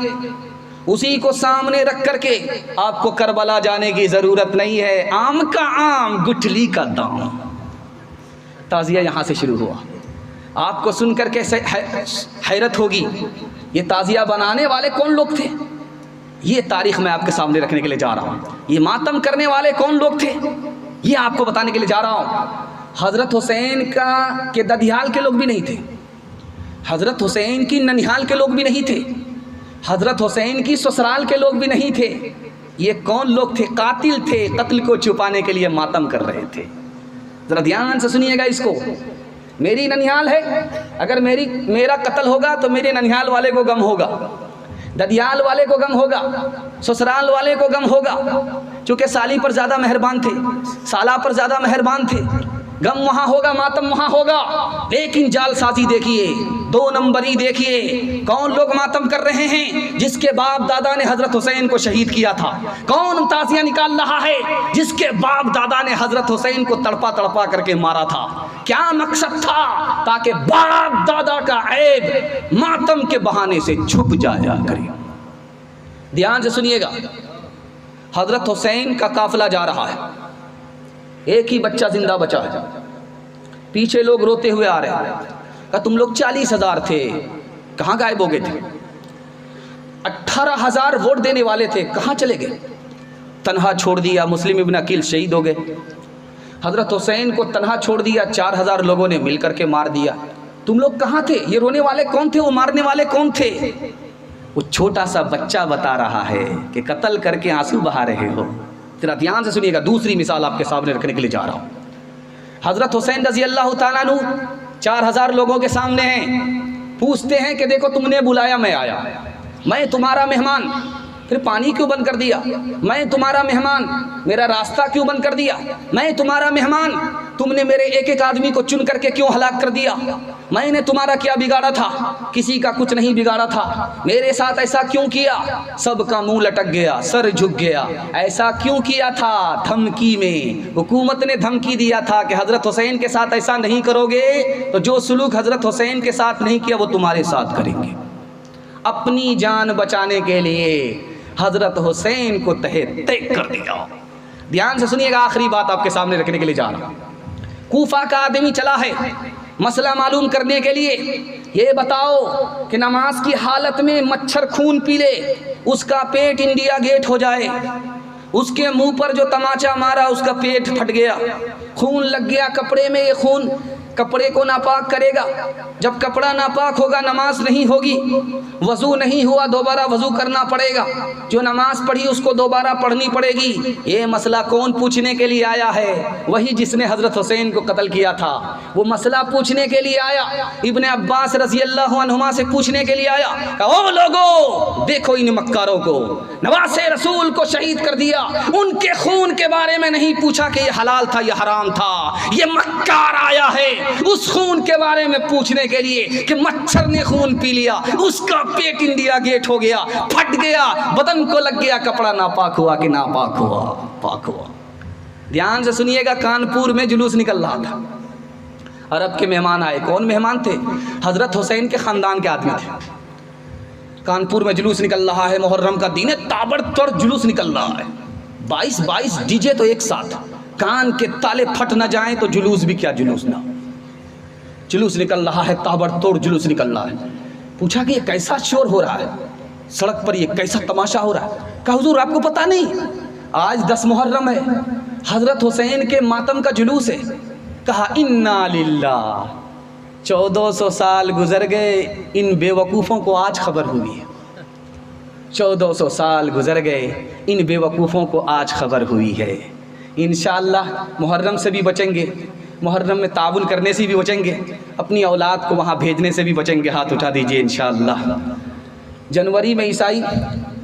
اسی کو سامنے رکھ کر کے آپ کو کربلا جانے کی ضرورت نہیں ہے. آم کا آم گٹھلی کا دام. تعزیہ یہاں سے شروع ہوا. آپ کو سن کر کے حیرت ہوگی یہ تعزیہ بنانے والے کون لوگ تھے. یہ تاریخ میں آپ کے سامنے رکھنے کے لیے جا رہا ہوں. یہ ماتم کرنے والے کون لوگ تھے یہ آپ کو بتانے کے لیے جا رہا ہوں. حضرت حسین کے ددیال کے لوگ بھی نہیں تھے، حضرت حسین کی ننیہال کے لوگ بھی نہیں تھے، حضرت حسین کی سسرال کے لوگ بھی نہیں تھے. یہ کون لوگ تھے؟ قاتل تھے، قتل کو چھپانے کے لیے ماتم کر رہے تھے. ذرا دھیان سے سنیے گا اس کو. میری ننیہال ہے، اگر میرا قتل ہوگا تو میرے ننیہال والے کو غم ہوگا، ددیال والے کو غم ہوگا، سسرال والے کو غم ہوگا. چونکہ سالی پر زیادہ مہربان تھے، سالہ پر زیادہ مہربان تھے، غم وہاں ہوگا، ماتم وہاں ہوگا. لیکن جال سازی دیکھیے، 2 نمبری دیکھیے. کون لوگ ماتم کر رہے ہیں؟ جس کے باپ دادا نے حضرت حسین کو شہید کیا تھا. کون تعزیہ نکال رہا ہے؟ جس کے باپ دادا نے حضرت حسین کو تڑپا تڑپا کر کے مارا تھا. کیا مقصد تھا؟ تاکہ باپ دادا کا عیب ماتم کے بہانے سے چھپ جایا کرے. دھیان سے سنیے گا. حضرت حسین کا قافلہ جا رہا ہے، ایک ہی بچہ زندہ بچا ہے. پیچھے لوگ روتے ہوئے آ رہے ہیں. کہا تم لوگ 40,000 تھے، کہاں غائب ہو گئے تھے؟ 18,000 ووٹ دینے والے تھے، کہاں چلے گئے؟ تنہا چھوڑ دیا. مسلم ابن عقیل شہید ہو گئے. حضرت حسین کو تنہا چھوڑ دیا، 4,000 لوگوں نے مل کر کے مار دیا. تم لوگ کہاں تھے؟ یہ رونے والے کون تھے؟ وہ مارنے والے کون تھے؟ وہ چھوٹا سا بچہ بتا رہا ہے کہ قتل کر کے آنسو بہا رہے ہو. ذرا دھیان سے سنیے گا. دوسری مثال آپ کے سامنے رکھنے کے لیے جا رہا ہوں. حضرت حسین رضی اللہ تعالیٰ عنہ 4,000 لوگوں کے سامنے ہیں. پوچھتے ہیں کہ دیکھو تم نے بلایا، میں آیا، میں تمہارا مہمان، پھر پانی کیوں بند کر دیا؟ میں تمہارا مہمان، میرا راستہ کیوں بند کر دیا؟ میں تمہارا مہمان، تم نے میرے ایک ایک آدمی کو چن کر کے کیوں ہلاک کر دیا؟ میں نے تمہارا کیا بگاڑا تھا؟ کسی کا کچھ نہیں بگاڑا تھا. میرے ساتھ ایسا کیوں کیا؟ سب کا منہ لٹک گیا، سر جھک گیا. ایسا کیوں کیا تھا؟ دھمکی میں حکومت نے دھمکی دیا تھا کہ حضرت حسین کے ساتھ ایسا نہیں کرو گے تو جو سلوک حضرت حسین کے ساتھ نہیں کیا وہ تمہارے ساتھ کریں گے. اپنی جان بچانے کے لیے حضرت حسین کو تہے کر دیا. دھیان سے سنیے گا. آخری بات آپ کے سامنے رکھنے کے لیے جا رہا ہوں. کوفہ کا آدمی چلا ہے مسئلہ معلوم کرنے کے لیے. یہ بتاؤ کہ نماز کی حالت میں مچھر خون پی لے، اس کا پیٹ انڈیا گیٹ ہو جائے. اس کے منہ پر جو تماچا مارا اس کا پیٹ پھٹ گیا، خون لگ گیا کپڑے میں. یہ خون کپڑے کو ناپاک کرے گا، جب کپڑا ناپاک ہوگا نماز نہیں ہوگی، وضو نہیں ہوا دوبارہ وضو کرنا پڑے گا، جو نماز پڑھی اس کو دوبارہ پڑھنی پڑے گی۔ یہ مسئلہ کون پوچھنے کے لیے آیا ہے؟ وہی جس نے حضرت حسین کو قتل کیا تھا، وہ مسئلہ پوچھنے کے لیے آیا۔ ابن عباس رضی اللہ عنہما سے پوچھنے کے لیے آیا کہ او لوگو دیکھو ان مکاروں کو، نواسے رسول کو شہید کر دیا، ان کے خون کے بارے میں نہیں پوچھا کہ یہ حلال تھا یہ حرام تھا، یہ مکار آیا ہے اس خون کے بارے میں پوچھنے کے لیے کہ مچھر نے خون پی لیا، اس کا پیٹ انڈیا گیٹ ہو گیا، پھٹ گیا، بدن کو لگ گیا، کپڑا ناپاک ہوا کہ ناپاک ہوا؟ پاک ہوا۔ دھیان سے سنیے گا، کانپور میں جلوس نکل رہا تھا، عرب کے مہمان آئے۔ کون مہمان تھے؟ حضرت حسین کے خاندان کے آدمی تھے۔ کانپور میں جلوس نکل رہا ہے، محرم کا دن ہے، تابڑ توڑ جلوس نکل رہا ہے، 22 ڈی جے تو ایک ساتھ، کان کے تالے پھٹ نہ جائیں تو جلوس بھی کیا جلوس نہ، جلوس نکل رہا ہے، تابڑ توڑ جلوس نکل رہا ہے۔ پوچھا کہ یہ کیسا شور ہو رہا ہے سڑک پر، یہ کیسا تماشا ہو رہا ہے؟ کہا حضور آپ کو پتہ نہیں آج 10 محرم ہے، حضرت حسین کے ماتم کا جلوس ہے۔ کہا انا للہ، 1400 سال گزر گئے، ان بے وقوفوں کو آج خبر ہوئی ہے، 1400 سال گزر گئے، ان بے وقوفوں کو آج خبر ہوئی ہے۔ انشاءاللہ محرم سے بھی بچیں گے، محرم میں تعاون کرنے سے بھی بچیں گے، اپنی اولاد کو وہاں بھیجنے سے بھی بچیں گے۔ ہاتھ اٹھا دیجئے انشاءاللہ۔ جنوری میں عیسائی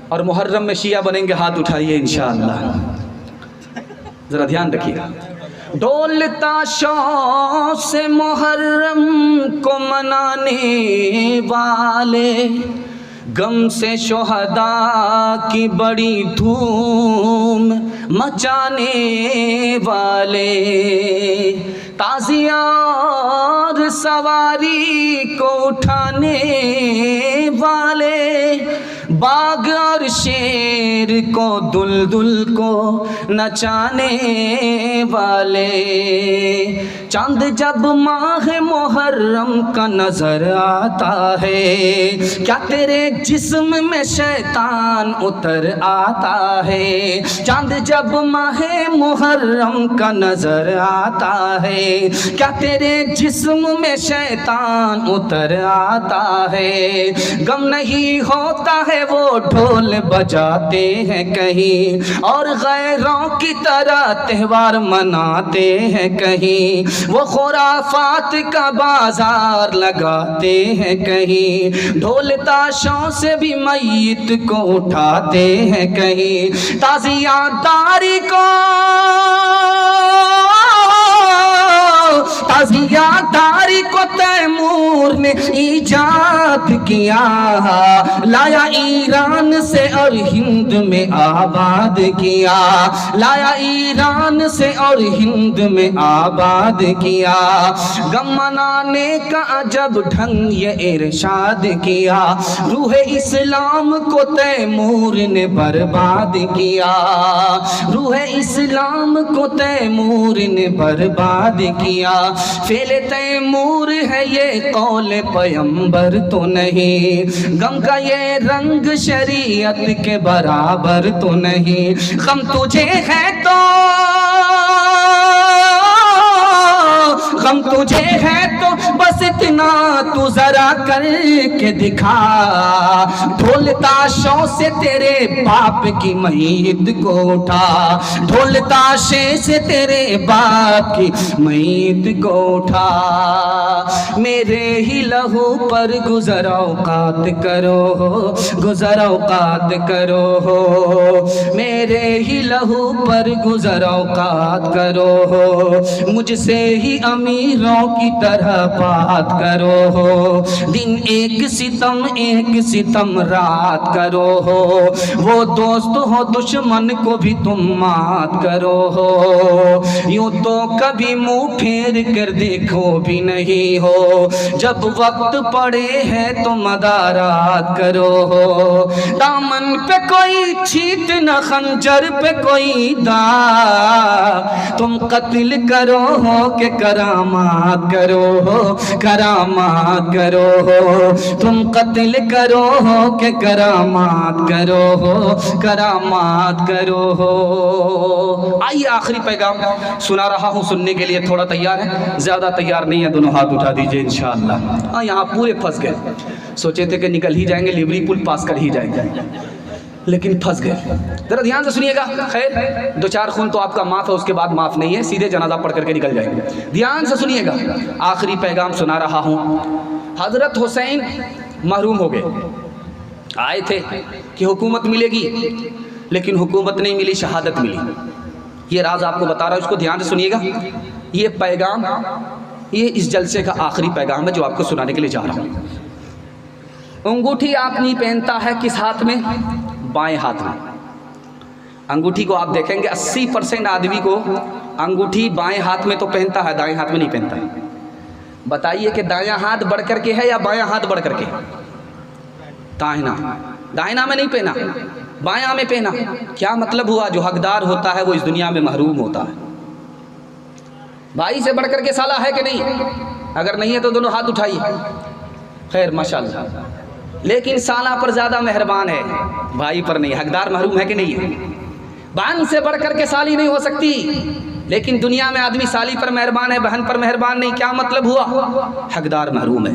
اور محرم میں شیعہ بنیں گے، ہاتھ اٹھائیے انشاءاللہ۔ ذرا دھیان رکھیے گا۔ ڈول تاشوں سے محرم کو منانے والے، غم سے شہداء کی بڑی دھوم مچانے والے، تازیہ اور سواری کو اٹھانے والے، باغ اور شیر کو دلدل کو نچانے والے، چاند جب ماہ محرم کا نظر آتا ہے، کیا تیرے جسم میں شیطان اتر آتا ہے؟ چاند جب ماہ محرم کا نظر آتا ہے، کیا تیرے جسم میں شیطان اتر آتا ہے؟ غم نہیں ہوتا ہے وہ ڈھول بجاتے ہیں کہیں، اور غیروں کی طرح تہوار مناتے ہیں کہیں، وہ خرافات کا بازار لگاتے ہیں کہیں، ڈھول تاشوں سے بھی میت کو اٹھاتے ہیں کہیں، تازیہ داری کو تیمور نے ایجاد کیا، لایا ایران سے اور ہند میں آباد کیا، لایا ایران سے اور ہند میں آباد کیا، غم منانے کا عجب ڈھنگ یہ ارشاد کیا، روح اسلام کو تیمور نے برباد کیا، روح اسلام کو تیمور نے برباد کیا، فعل تیمور ہے یہ قول پیغمبر تو نہیں، غم کا یہ رنگ شریعت کے برابر تو نہیں، غم تجھے ہے تو غم تجھے ہے تو بس اتنا تو ذرا کر کے دکھا، ڈھول تاشوں سے تیرے باپ کی میت کو اٹھا، ڈھول تاشے سے تیرے باپ کی میت کو اٹھا، میرے ہی لہو پر گزر اوقات کرو، گزر اوقات کرو، میرے ہی لہو پر گزر اوقات کرو، مجھ سے ہی امیروں کی طرح بات کرو، دن ایک ستم رات کرو، وہ دوست ہو دشمن کو بھی تم مات کرو، یوں تو کبھی منہ پھیر کر دیکھو بھی نہیں ہو، جب وقت پڑے ہے تو مدارات کرو، دامن پہ کوئی چھیٹ نہ خنجر پہ کوئی داغ، تم قتل کرو کہ کرامات کرو، کرامات کرو ہو، تم قتل کرو ہو کہ کرامات کرو ہو، کرامات کرو ہو۔ آئیے آخری پیغام سنا رہا ہوں، سننے کے لیے تھوڑا تیار ہے؟ زیادہ تیار نہیں ہے؟ دونوں ہاتھ اٹھا دیجئے انشاءاللہ۔ ہاں یہاں پورے پھنس گئے، سوچے تھے کہ نکل ہی جائیں گے، لیوری پول پاس کر ہی جائیں گے، لیکن پھنس گئے۔ ذرا دھیان سے سنیے گا، خیر دو چار خون تو آپ کا معاف ہے، اس کے بعد معاف نہیں ہے، سیدھے جنازہ پڑھ کر کے نکل جائیں گے۔ دھیان سے سنیے گا، آخری پیغام سنا رہا ہوں۔ حضرت حسین محروم ہو گئے، آئے تھے کہ حکومت ملے گی، لیکن حکومت نہیں ملی، شہادت ملی۔ یہ راز آپ کو بتا رہا ہوں، اس کو دھیان سے سنیے گا۔ یہ پیغام، یہ اس جلسے کا آخری پیغام ہے جو آپ کو سنانے کے لیے جا رہا ہوں۔ انگوٹھی آپ نہیں پہنتا ہے کس ہاتھ میں؟ بائیں ہاتھ میں۔ انگوٹھی کو آپ دیکھیں گے 80% آدمی کو انگوٹھی بائیں ہاتھ میں تو پہنتا ہے، دائیں ہاتھ میں نہیں پہنتا ہے۔ بتائیے کہ دایاں ہاتھ بڑھ کر کے ہے یا بایاں ہاتھ بڑھ کر کے؟ دائنا، دائنا میں نہیں پہنا، بایاں میں پہنا۔ کیا مطلب ہوا؟ جو حقدار ہوتا ہے وہ اس دنیا میں محروم ہوتا ہے۔ بھائی سے بڑھ کر کے سالہ ہے کہ نہیں؟ اگر نہیں ہے تو دونوں ہاتھ اٹھائیے۔ خیر ماشاءاللہ، لیکن سالہ پر زیادہ مہربان ہے، بھائی پر نہیں۔ حقدار محروم ہے کہ نہیں ہے؟ بہن سے بڑھ کر کے سالی نہیں ہو سکتی، لیکن دنیا میں آدمی سالی پر مہربان ہے، بہن پر مہربان نہیں۔ کیا مطلب ہوا؟ حقدار محروم ہے۔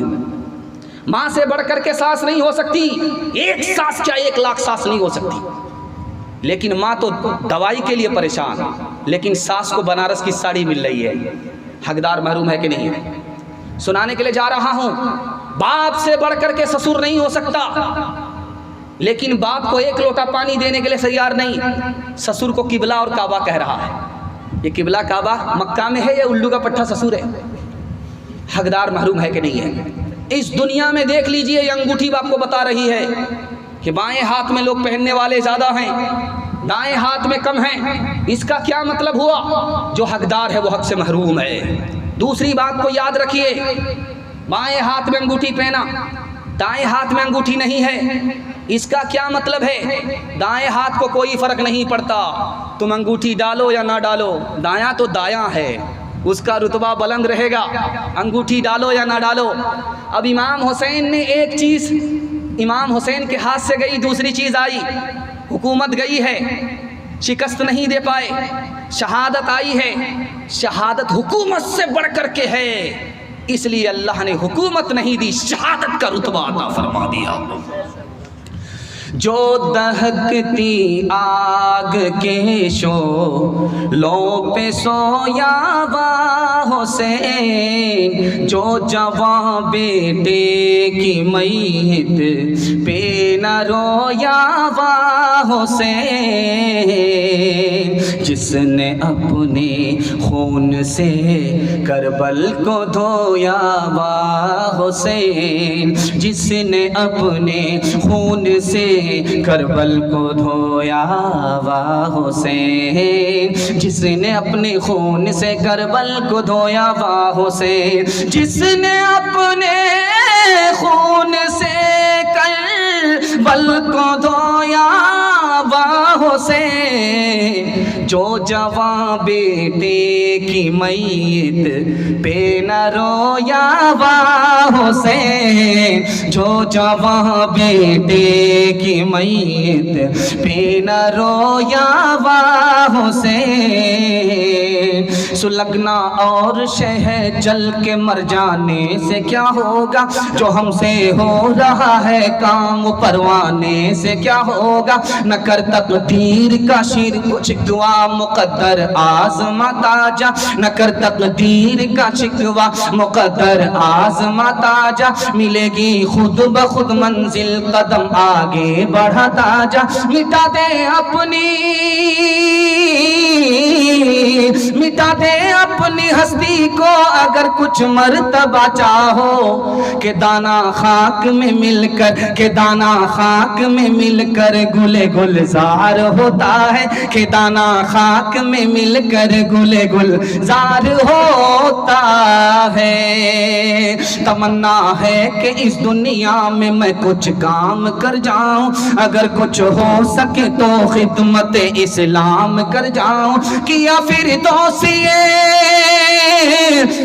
ماں سے بڑھ کر کے ساس نہیں ہو سکتی، ایک ساس کیا 1,00,000 ساس نہیں ہو سکتی، لیکن ماں تو دوائی کے لیے پریشان، لیکن ساس کو بنارس کی ساڑی مل رہی ہے۔ حقدار محروم ہے کہ نہیں ہے؟ سنانے کے لیے جا رہا ہوں، باپ سے بڑھ کر کے سسر نہیں ہو سکتا، لیکن باپ کو 1 لوٹا پانی دینے کے لیے تیار نہیں، سسر کو قبلہ اور کعبہ کہہ رہا ہے۔ یہ قبلہ کعبہ مکہ میں ہے یا الو کا پٹھا سسر ہے؟ حقدار محروم ہے کہ نہیں ہے؟ اس دنیا میں دیکھ لیجئے، یہ انگوٹھی آپ کو بتا رہی ہے کہ بائیں ہاتھ میں لوگ پہننے والے زیادہ ہیں، دائیں ہاتھ میں کم ہیں۔ اس کا کیا مطلب ہوا؟ جو حقدار ہے وہ حق سے محروم ہے۔ دوسری بات کو یاد رکھیے، بائیں ہاتھ میں انگوٹھی پہنا، دائیں ہاتھ میں انگوٹھی نہیں ہے، اس کا کیا مطلب ہے؟ دائیں ہاتھ کو کوئی فرق نہیں پڑتا، تم انگوٹھی ڈالو یا نہ ڈالو، دایاں تو دایاں ہے، اس کا رتبہ بلند رہے گا، انگوٹھی ڈالو یا نہ ڈالو۔ اب امام حسین نے ایک چیز امام حسین کے ہاتھ سے گئی، دوسری چیز آئی، حکومت گئی ہے، شکست نہیں دے پائے، شہادت آئی ہے۔ شہادت حکومت سے بڑھ کر کے ہے، اس لیے اللہ نے حکومت نہیں دی، شہادت کا رتبہ عطا فرما دیا۔ جو دہکتی آگ کے شعلوں پہ سویا ہوا حسین، جو جواں بیٹے کی میت پہ نہ رویا ہوا حسین، جس نے اپنے خون سے کربل کو دھویا ہوا حسین، جس نے اپنے خون سے کربل کو دھویا ہوا حسین، جس نے اپنے خون سے کربل کو دھویا ہوا حسین، جس نے اپنے خون سے کربل کو دھویا ہوا حسین، جو جواں بیٹے کی میت پہ نہ رویا ہوا حسین، جو جواں بیٹے کی میت پہ نہ رویا ہوا حسین، سلگنا اور شہ جل کے مر جانے سے کیا ہوگا، جو ہم سے ہو رہا ہے کام پروانے سے کیا ہوگا، نہ کر تقدیر کا شیر کچھ دعا مقدر آزماتا جا، نہ کر تقدیر کا شکوہ مقدر آزماتا جا، ملے گی خود بخود منزل قدم آگے بڑھاتا جا، مٹا دے اپنی ہستی کو اگر کچھ مرتبہ چاہو، کہ دانا خاک میں مل کر، کہ دانا خاک میں مل کر گلے گلزار ہوتا ہے، کہ دانا خاک میں مل کر گلے گلزار ہوتا ہے۔ تمنا ہے کہ اس دنیا میں میں کچھ کام کر جاؤں، اگر کچھ ہو سکے تو خدمت اسلام کر جاؤں، کیا فردوسی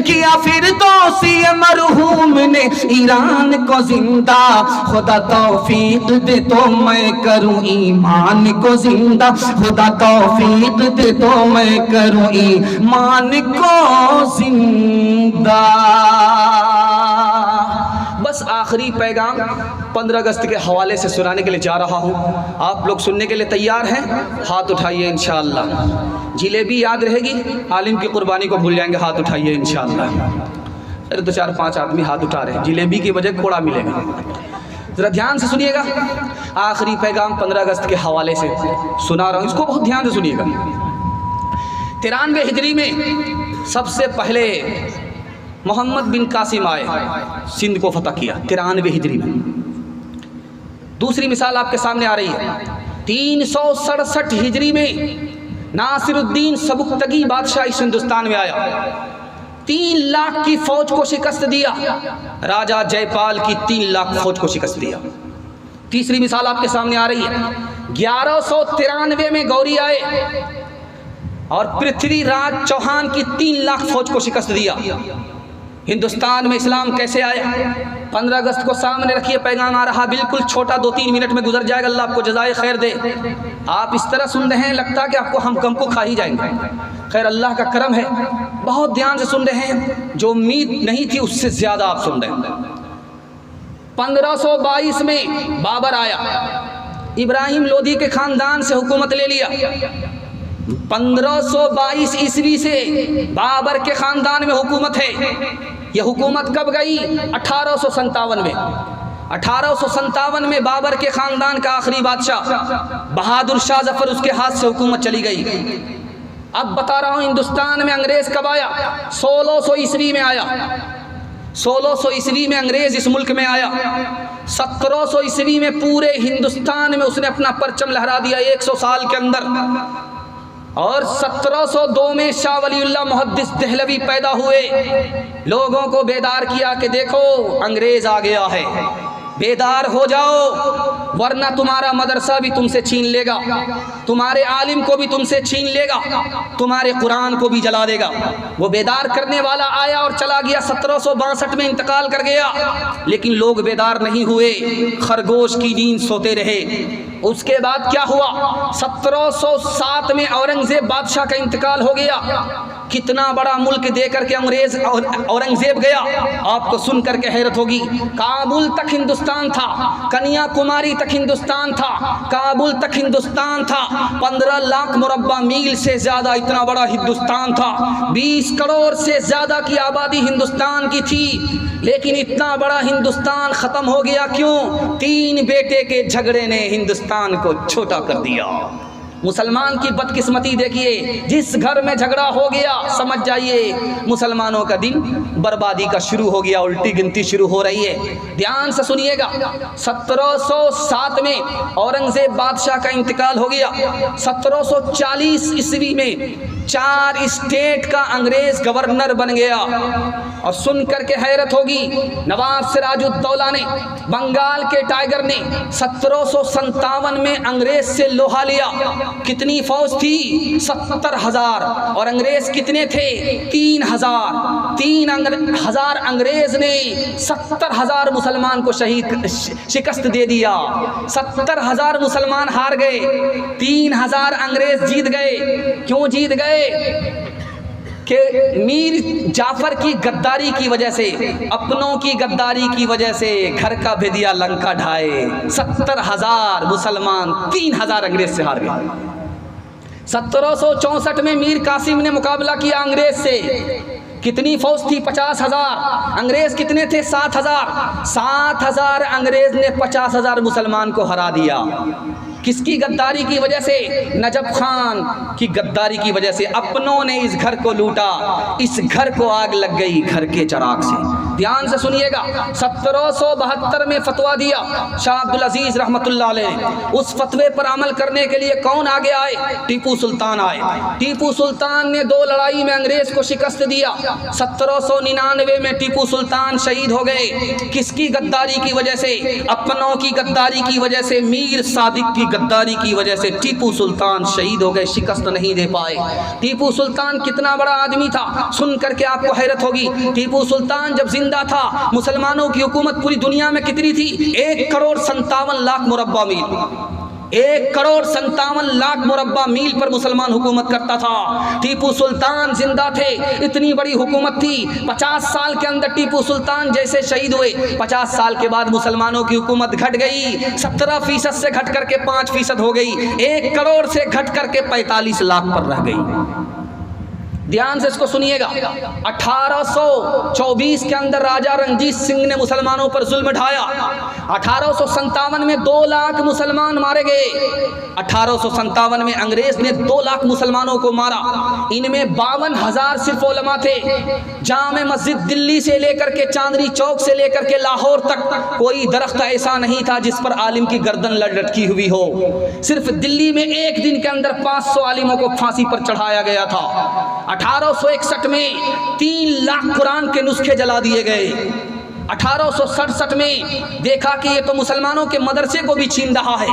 کیا فردوسی مرحوم نے ایران کو زندہ، خدا توفیق دے تو میں کروں ایمان کو زندہ، خدا توفیق دے تو میں کروں ایمان کو زندہ۔ بس آخری پیغام 15 اگست کے حوالے سے سنانے کے لیے جا رہا ہوں، آپ لوگ سننے کے لیے تیار ہیں؟ ہاتھ اٹھائیے انشاءاللہ۔ جلیبی یاد رہے گی، عالم کی قربانی کو بھول جائیں گے، ہاتھ اٹھائیے انشاءاللہ۔ ارے 2-4-5 آدمی ہاتھ اٹھا رہے ہیں، جلیبی کی وجہ کوڑا ملے گا۔ ذرا دھیان سے سنیے گا، آخری پیغام 15 اگست کے حوالے سے سنا رہا ہوں، اس کو بہت دھیان سے سنیے گا۔ 93 ہجری میں سب سے پہلے محمد بن قاسم آئے، سندھ کو فتح کیا 93 ہجری میں۔ دوسری مثال آپ کے سامنے آ رہی ہے، 367 ہجری میں ناصر الدین سبکتگی بادشاہ اس ہندوستان میں آیا، 3 لاکھ کی فوج کو شکست دیا، راجہ جے پال کی 3 لاکھ فوج کو شکست دیا۔ تیسری مثال آپ کے سامنے آ رہی ہے، 1193 میں گوری آئے اور پرتھوی راج چوہان کی 3 لاکھ فوج کو شکست دیا۔ ہندوستان میں اسلام کیسے آیا؟ 15 اگست کو سامنے رکھیے، پیغام آ رہا، بالکل چھوٹا 2-3 منٹ میں گزر جائے گا، اللہ آپ کو جزائے خیر دے۔ آپ اس طرح سن رہے ہیں لگتا کہ آپ کو ہم کم کو کھا ہی جائیں گے، خیر اللہ کا کرم ہے، بہت دھیان سے سن رہے ہیں، جو امید نہیں تھی اس سے زیادہ آپ سن رہے ہیں۔ 1522 میں بابر آیا، ابراہیم لودھی کے خاندان سے حکومت لے لیا۔ 1522 عیسوی سے بابر کے خاندان میں حکومت ہے۔ یہ حکومت کب گئی؟ 1857 میں۔ 1857 میں بابر کے خاندان کا آخری بادشاہ بہادر شاہ ظفر، اس کے ہاتھ سے حکومت چلی گئی۔ اب بتا رہا ہوں ہندوستان میں انگریز کب آیا؟ 1600 عیسوی میں آیا، 1600 عیسوی میں انگریز اس ملک میں آیا۔ 1700 عیسوی میں پورے ہندوستان میں اس نے اپنا پرچم لہرا دیا 100 سال کے اندر، اور 1702 میں شاہ ولی اللہ محدث دہلوی پیدا ہوئے، لوگوں کو بیدار کیا کہ دیکھو انگریز آ گیا ہے، بیدار ہو جاؤ ورنہ تمہارا مدرسہ بھی تم سے چھین لے گا، تمہارے عالم کو بھی تم سے چھین لے گا، تمہارے قرآن کو بھی جلا دے گا۔ وہ بیدار کرنے والا آیا اور چلا گیا، 1762 میں انتقال کر گیا، لیکن لوگ بیدار نہیں ہوئے، خرگوش کی نیند سوتے رہے۔ اس کے بعد کیا ہوا؟ 1707 میں اورنگزیب بادشاہ کا انتقال ہو گیا۔ کتنا بڑا ملک دے کر کے انگریز اورنگزیب گیا، آپ کو سن کر کے حیرت ہوگی۔ کابل تک ہندوستان تھا، کنیا کماری تک ہندوستان تھا، کابل تک ہندوستان تھا، 15 لاکھ مربع میل سے زیادہ اتنا بڑا ہندوستان تھا، 20 کروڑ سے زیادہ کی آبادی ہندوستان کی تھی، لیکن اتنا بڑا ہندوستان ختم ہو گیا کیوں؟ 3 بیٹے کے جھگڑے نے ہندوستان کو چھوٹا کر دیا۔ مسلمان کی بدقسمتی دیکھیے، جس گھر میں جھگڑا ہو گیا سمجھ جائیے مسلمانوں کا دن بربادی کا شروع ہو گیا، الٹی گنتی شروع ہو رہی ہے۔ دھیان سے سنیے گا، 1707 میں اورنگزیب بادشاہ کا انتقال ہو گیا، 1740 عیسوی میں 4 اسٹیٹ کا انگریز گورنر بن گیا، اور سن کر کے حیرت ہوگی، نواب سراج الدولہ نے، بنگال کے ٹائیگر نے 1757 میں انگریز سے لوہا لیا۔ کتنی فوج تھی؟ 70,000، اور انگریز کتنے تھے؟ 3,000۔ 3,000 انگریز نے 70,000 مسلمان کو شکست دے دیا، 70,000 مسلمان ہار گئے، 3,000 انگریز جیت گئے۔ کیوں جیت گئے؟ کہ میر جعفر کی غداری کی وجہ سے، اپنوں کی غداری کی وجہ سے گھر کا بھیدیا لنکا ڈھائے، 70,000 مسلمان 3,000 انگریز سے ہار گئے۔ 1764 میں میر قاسم نے مقابلہ کیا انگریز سے، کتنی فوج تھی؟ 50,000، انگریز کتنے تھے؟ 7,000۔ 7,000 انگریز نے 50,000 مسلمان کو ہرا دیا۔ کس کی غداری کی وجہ سے؟ نجف خان کی غداری کی وجہ سے، اپنوں نے اس گھر کو لوٹا، اس گھر کو آگ لگ گئی گھر کے چراغ سے۔ دھیان سے سنیے گا، 1772 میں فتویٰ دیا شاہ عبد العزیز رحمۃ اللہ علیہ، اس فتوے پر عمل کرنے کے لیے کون آگے آئے؟ ٹیپو سلطان آئے۔ ٹیپو سلطان نے 2 لڑائی میں انگریز کو شکست دیا۔ 1799 میں ٹیپو سلطان شہید ہو گئے، کس کی غداری کی وجہ سے؟ اپنوں کی غداری کی وجہ سے، میر صادق کی غداری کی وجہ سے ٹیپو سلطان شہید ہو گئے، شکست نہیں دے پائے۔ ٹیپو سلطان کتنا بڑا آدمی تھا، سن کر کے آپ کو حیرت ہوگی۔ ٹیپو سلطان جب زندہ تھا، مسلمانوں کی حکومت پوری دنیا میں کتنی تھی؟ 1,57,00,000 مربع میل، 1,57,00,000 مربع میل پر مسلمان حکومت کرتا تھا۔ ٹیپو سلطان زندہ تھے، اتنی بڑی حکومت تھی۔ 50 سال کے اندر ٹیپو سلطان جیسے شہید ہوئے، 50 سال کے بعد مسلمانوں کی حکومت گھٹ گئی، 17% سے گھٹ کر کے 5% ہو گئی، 1 کروڑ سے گھٹ کر کے 45 لاکھ پر رہ گئی۔ دھیان سے اس کو سنیے گا، 1824 کے اندر راجہ رنجیت سنگھ نے مسلمانوں پر ظلم ڈھایا۔ 1857 میں 2 لاکھ مسلمان مارے گئے۔ 1857 میں انگریز نے 2 لاکھ مسلمانوں کو مارا، ان میں 52,000 صرف علماء تھے۔ جامع مسجد دلی سے لے کر کے چاندنی چوک سے لے کر کے لاہور تک کوئی درخت ایسا نہیں تھا جس پر عالم کی گردن لٹکی ہوئی ہو۔ صرف دلی میں ایک دن کے اندر 500 عالموں کو پھانسی پر چڑھایا گیا تھا۔ 1861 میں 3 لاکھ قرآن کے نسخے جلا دیے گئے۔ 1867 میں دیکھا کہ یہ تو مسلمانوں کے مدرسے کو بھی چھین رہا ہے،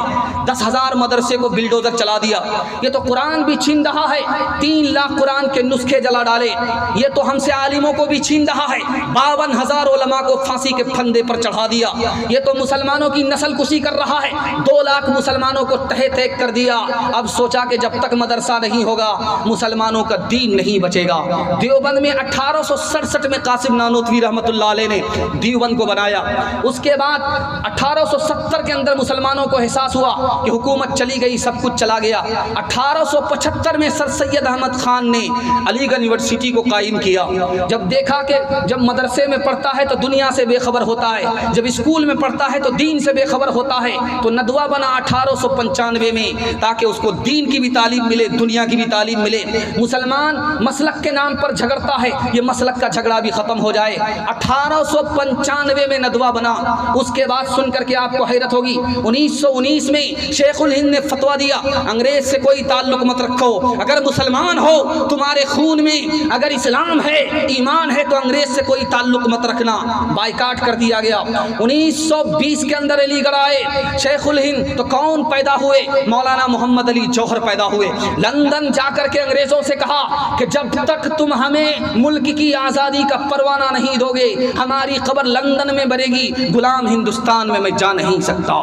10,000 مدرسے کو بلڈوزر چلا دیا، یہ تو قرآن بھی چھین رہا ہے، 3 لاکھ قرآن کے نسخے جلا ڈالے، یہ تو ہم سے عالموں کو بھی چھین رہا ہے، 52,000 علماء کو پھانسی کے پھندے پر چڑھا دیا، یہ تو مسلمانوں کی نسل کشی کر رہا ہے، 2 لاکھ مسلمانوں کو تہہ تیگ کر دیا۔ اب سوچا کہ جب تک مدرسہ نہیں ہوگا مسلمانوں کا دین نہیں بچے گا۔ دیوبند میں 1867 میں قاسم نانوتوی رحمۃ اللہ علیہ نے دیوبند کو بنایا۔ اس کے بعد 1870 کے اندر مسلمانوں کو احساس ہوا کہ حکومت چلی گئی، سب کچھ چلا گیا۔ 1875 میں سر سید احمد خان نے علی گڑھ یونیورسٹی کو قائم کیا۔ جب دیکھا کہ جب مدرسے میں پڑھتا ہے تو دنیا سے بے خبر ہوتا ہے، جب اسکول میں پڑھتا ہے تو دین سے بے خبر ہوتا ہے، تو ندوہ بنا 1895 میں، تاکہ اس کو دین کی بھی تعلیم ملے، دنیا کی بھی تعلیم ملے۔ مسلمان مسلک کے نام پر جھگڑتا ہے، یہ مسلک کا جھگڑا بھی ختم ہو جائے۔ 1895 میں ندوہ بنا۔ اس کے بعد سن کر کے آپ کو حیرت ہوگی، 1919 میں شیخ الہند نے فتویٰ دیا، انگریز سے کوئی تعلق مت رکھو، اگر مسلمان ہو تمہارے خون میں اگر اسلام ہے، ایمان ہے، تو انگریز سے کوئی تعلق مت رکھنا، بائیکاٹ کر دیا گیا۔ 1920 کے اندر علی گڑھ آئے شیخ الہند، تو کون پیدا ہوئے؟ مولانا محمد علی جوہر پیدا ہوئے۔ لندن جا کر کے انگریزوں سے کہا کہ جب تک تم ہمیں ملک کی آزادی کا پروانہ نہیں دو گے، ہماری قبر لندن میں بنے گی، غلام ہندوستان میں جا نہیں سکتا۔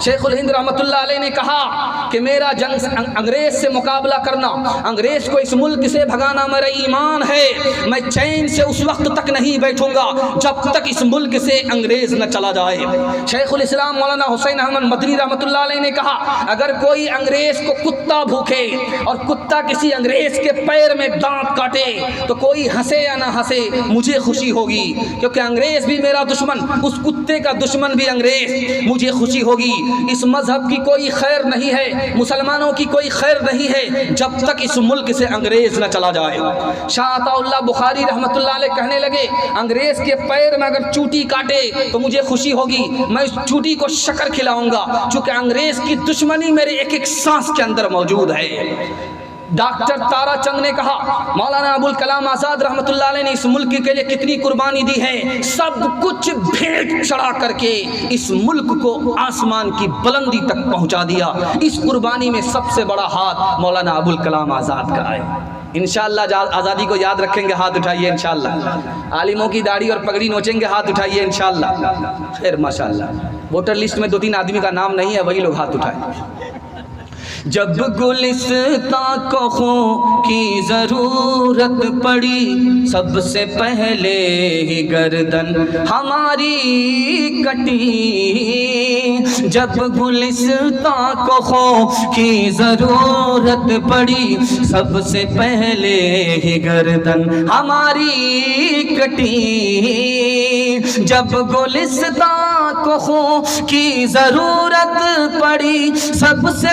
شیخ الہند رحمۃ اللہ علیہ نے کہا کہ میرا جنگ انگریز سے مقابلہ کرنا، انگریز کو اس ملک سے بھگانا میرا ایمان ہے، میں چین سے اس وقت تک نہیں بیٹھوں گا جب تک اس ملک سے انگریز نہ چلا جائے۔ شیخ الاسلام مولانا حسین احمد مدنی رحمۃ اللہ علیہ نے کہا اگر کوئی انگریز کو کتا بھوکے اور کتا کسی انگریز کے پیر میں دانت کاٹے تو کوئی ہنسے یا نہ ہنسے مجھے خوشی ہوگی، کیونکہ انگریز بھی میرا دشمن، اس کتے کا دشمن بھی انگریز، مجھے خوشی ہوگی۔ اس مذہب کی کوئی خیر نہیں ہے، مسلمانوں کی کوئی خیر نہیں ہے جب تک اس ملک سے انگریز نہ چلا جائے۔ شاہ عطا اللہ بخاری رحمۃ اللہ علیہ کہنے لگے انگریز کے پیر میں اگر چوٹی کاٹے تو مجھے خوشی ہوگی، میں اس چوٹی کو شکر کھلاؤں گا، چونکہ انگریز کی دشمنی میرے ایک ایک سانس کے اندر موجود ہے۔ ڈاکٹر تارا چند نے کہا مولانا ابوالکلام آزاد رحمۃ اللہ علیہ نے اس ملک کے لیے کتنی قربانی دی ہے، سب کچھ بھیٹ چڑھا کر کے اس ملک کو آسمان کی بلندی تک پہنچا دیا۔ اس قربانی میں سب سے بڑا ہاتھ مولانا ابوالکلام آزاد کا ہے۔ انشاءاللہ آزادی کو یاد رکھیں گے، ہاتھ اٹھائیے انشاءاللہ۔ عالموں کی داڑھی اور پگڑی نوچیں گے، ہاتھ اٹھائیے انشاءاللہ۔ خیر ماشاءاللہ، ووٹر لسٹ میں 2-3 آدمی کا نام نہیں ہے، وہی لوگ ہاتھ اٹھائیں۔ جب گلستاں کو خوں کی ضرورت پڑی سب سے پہلے ہی گردن ہماری کٹی، جب گلستاں کو خوں کی ضرورت پڑی سب سے پہلے ہی گردن ہماری کٹی، جب گلستاں کو خوں کی ضرورت پڑی سب سے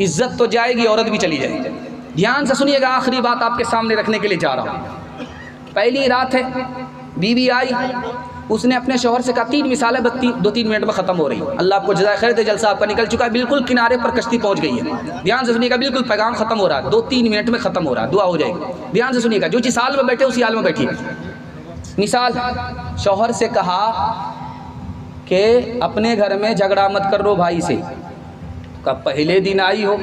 عزت تو جائے گی، عورت بھی چلی جائے گی۔ دھیان سے سنیے گا، آخری بات آپ کے سامنے رکھنے کے لیے جا رہا ہوں۔ پہلی رات ہے، بیوی آئی، اس نے اپنے شوہر سے کہا، 3 مثالیں 2-3 منٹ میں ختم ہو رہی ہیں، اللہ آپ کو جزائے خیر دے، جلسہ آپ کا نکل چکا ہے، بالکل کنارے پر کشتی پہنچ گئی ہے۔ دھیان سے سنیے گا، بالکل پیغام ختم ہو رہا ہے، 2-3 منٹ میں ختم ہو رہا ہے، دعا ہو جائے گی۔ دھیان سے سنیے گا، جو جس حال میں بیٹھے اسی حال میں بیٹھیے۔ مثال، شوہر سے کہا کہ اپنے گھر میں جھگڑا مت کر رہو بھائی سے، کہا پہلے دن آئی ہو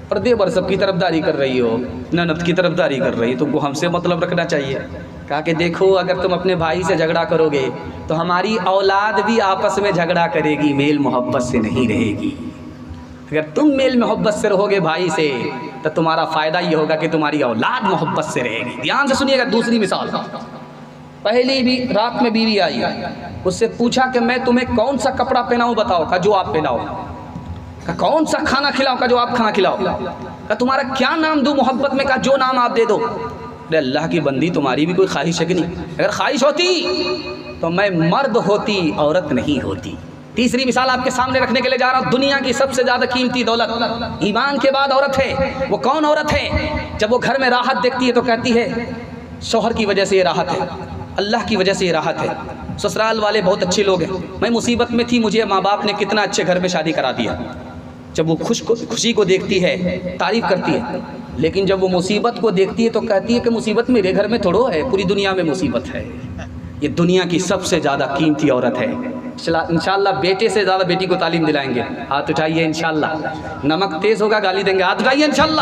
پردے پر سب کی طرفداری کر رہی ہو، نند کی طرفداری کر رہی، تم کو ہم سے مطلب رکھنا چاہیے۔ کہا کہ دیکھو، اگر تم اپنے بھائی سے جھگڑا کرو گے تو ہماری اولاد بھی آپس میں جھگڑا کرے گی، میل محبت سے نہیں رہے گی۔ اگر تم میل محبت سے رہو گے بھائی سے تو تمہارا فائدہ یہ ہوگا کہ تمہاری اولاد محبت سے رہے گی۔ دھیان سے سنیے گا، دوسری مثال، پہلی بھی رات میں بیوی آئی، اس سے پوچھا کہ میں تمہیں کون سا کپڑا پہناؤں بتاؤ، کہا جو آپ پہناؤ۔ کہا کون سا کھانا کھلاؤں، کہا جو آپ کھانا کھلاؤ۔ کہا تمہارا کیا نام دوں محبت میں، کہا جو نام آپ دے دو۔ اللہ کی بندی، تمہاری بھی کوئی خواہش ہے کہ نہیں؟ اگر خواہش ہوتی تو میں مرد ہوتی، عورت نہیں ہوتی۔ تیسری مثال آپ کے سامنے رکھنے کے لیے جا رہا ہوں، دنیا کی سب سے زیادہ قیمتی دولت ایمان کے بعد عورت ہے۔ وہ کون عورت ہے؟ جب وہ گھر میں راحت دیکھتی ہے تو کہتی ہے شوہر کی وجہ سے یہ راحت ہے، اللہ کی وجہ سے یہ راحت ہے، سسرال والے بہت اچھے لوگ ہیں، میں مصیبت میں تھی، مجھے ماں باپ نے کتنا اچھے گھر میں شادی کرا دیا۔ جب وہ خوشی کو دیکھتی ہے تعریف کرتی ہے، لیکن جب وہ مصیبت کو دیکھتی ہے تو کہتی ہے کہ مصیبت میرے گھر میں تھوڑو ہے، پوری دنیا میں مصیبت ہے۔ یہ دنیا کی سب سے زیادہ قیمتی عورت ہے۔ انشاءاللہ بیٹے سے زیادہ بیٹی کو تعلیم دلائیں گے، ہاتھ اٹھائیے انشاءاللہ۔ نمک تیز ہوگا گالی دیں گے، ہاتھ اٹھائیے انشاءاللہ۔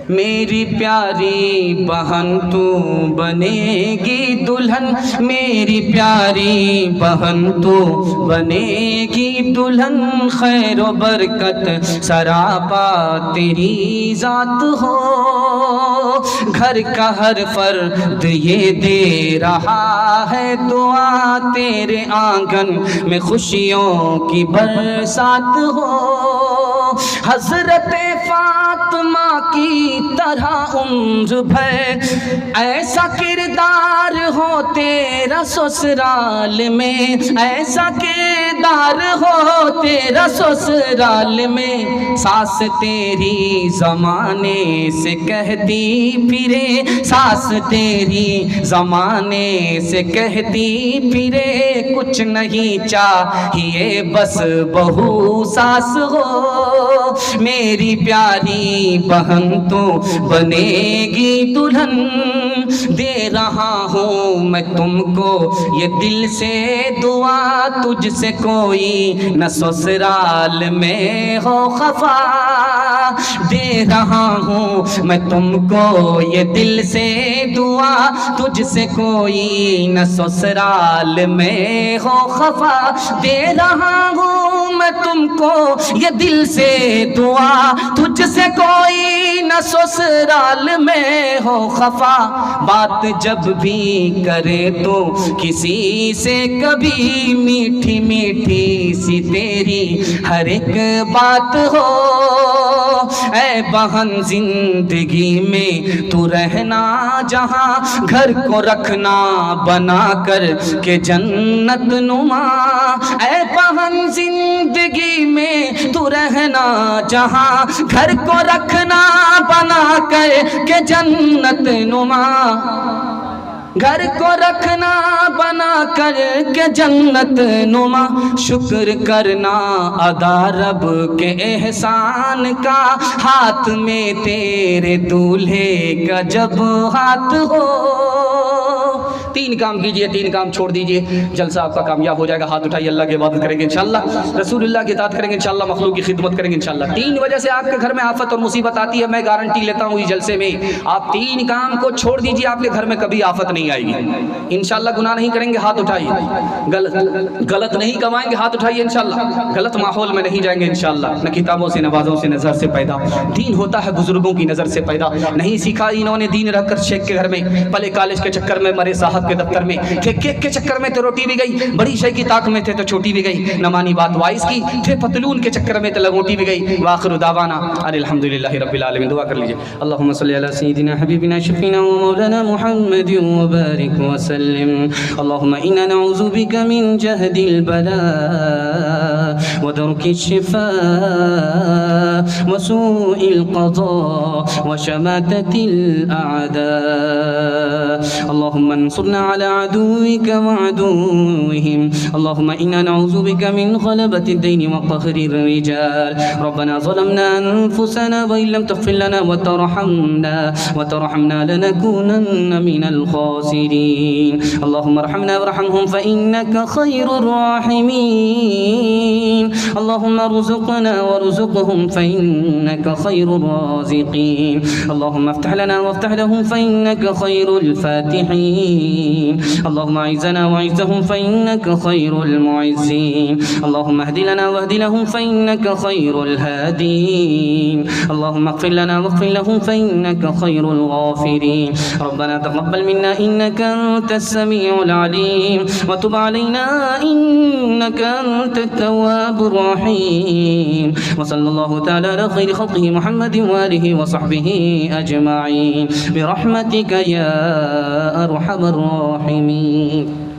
میری پیاری بہن تو بنے گی دلہن، میری پیاری بہن تو بنے گی دلہن، خیر و برکت سراپا تیری ذات ہو، گھر کا ہر فرد یہ دے رہا ہے دعا، تیرے آنگن میں خوشیوں کی برسات ہو، حضرت فاطمہ کی طرح عمر بھر ایسا کردار ہو تیرا سسرال میں، ایسا کردار ہو تیرا سسرال میں، ساس تیری زمانے سے کہتی پھرے، ساس تیری زمانے سے کہتی پھرے، کچھ نہیں چاہیے بس بہو ساس ہو، میری پیاری بہن تو بنے گی دلہن، دے رہا ہوں میں تم کو یہ دل سے دعا، تجھ سے کوئی نہ سسرال میں ہو خفا، دے رہا ہوں میں تم کو یہ دل سے دعا، تجھ سے کوئی نہ سسرال میں ہو خفا، دے رہا ہوں میں تم کو یہ دل سے دعا، تجھ سے کوئی نہ سسرال میں ہو خفا، بات جب بھی کرے تو کسی سے کبھی میٹھی میٹھی سی تیری ہر ایک بات ہو، اے بہن زندگی میں تو رہنا جہاں، گھر کو رکھنا بنا کر کے جنت نما، اے بہن زندگی میں تو رہنا جہاں، گھر کو رکھنا بنا کر کے جنت نما، گھر کو رکھنا بنا کر کے جنت نما، شکر کرنا ادا رب کے احسان کا، ہاتھ میں تیرے دولہے کا جب ہاتھ ہو، 3 کام کیجئے، 3 کام چھوڑ دیجئے، جلسہ آپ کا کامیاب ہو جائے گا۔ ہاتھ اٹھائیے، اللہ کی عبادت کریں گے انشاءاللہ، رسول اللہ کی اطاعت کریں گے انشاءاللہ، مخلوق کی خدمت کریں گے انشاءاللہ۔ 3 وجہ سے آپ کے گھر میں آفت اور مصیبت آتی ہے، میں گارنٹی لیتا ہوں اس جلسے میں، آپ 3 کام کو چھوڑ دیجئے، آپ کے گھر میں کبھی آفت نہیں آئے گی انشاءاللہ۔ گناہ نہیں کریں گے، ہاتھ اٹھائیے، غلط نہیں کمائیں گے، ہاتھ اٹھائیے انشاءاللہ، غلط ماحول میں نہیں جائیں گے انشاءاللہ، نہ کتابوں سے نوازوں سے نظر سے پیدا، دین ہوتا ہے بزرگوں کی نظر سے پیدا، نہیں سیکھا انہوں نے دین رہ کر شیخ کے گھر میں، پلے کالج کے چکر میں مرے ساحت صاحب کے دفتر میں تھے، کیک کے چکر میں تو روٹی بھی گئی، بڑی شے کی طاق میں تھے تو چھوٹی بھی گئی، نہ مانی بات وائس کی، تھے پتلون کے چکر میں تو لنگوٹی بھی گئی۔ وآخر دعوانا ان الحمدللہ رب العالمین۔ دعا کر لیجئے۔ اللہم صلی علی سیدنا حبیبنا شفینا ومولانا محمد وبارک وسلم۔ اللہم انا نعوذ بک من جہد البلاء ودرک الشفاء وسوء القضاء وشماتة الأعداء۔ اللهم انصرنا على عدوك وعدوهم، اللهم إنا نعوذ بك من غلبة الدين وقهر الرجال، ربنا ظلمنا أنفسنا وإن لم تغفر لنا وترحمنا لنكونن من الخاسرين، اللهم ارحمنا وارحمهم فإنك خير الراحمين، اللهم ارزقنا وارزقهم فإنك خير الرازقين، اللهم افتح لنا وافتح لهم فإنك خير الفاتحين، اللهم اعزنا واعزهم فإنك خير المعزين، اللهم اهد لنا واهد لهم فإنك خير الهادين، اللهم اغفر لنا واغفر لهم فإنك خير الغافرين، ربنا تقبل منا إنك أنت السميع العليم وتب علينا إنك أنت التواب الرحيم، وصلى الله تعالى على خير خلقه محمد وآله وصحبه أجمعين برحمتك يا أرحم الراحمين۔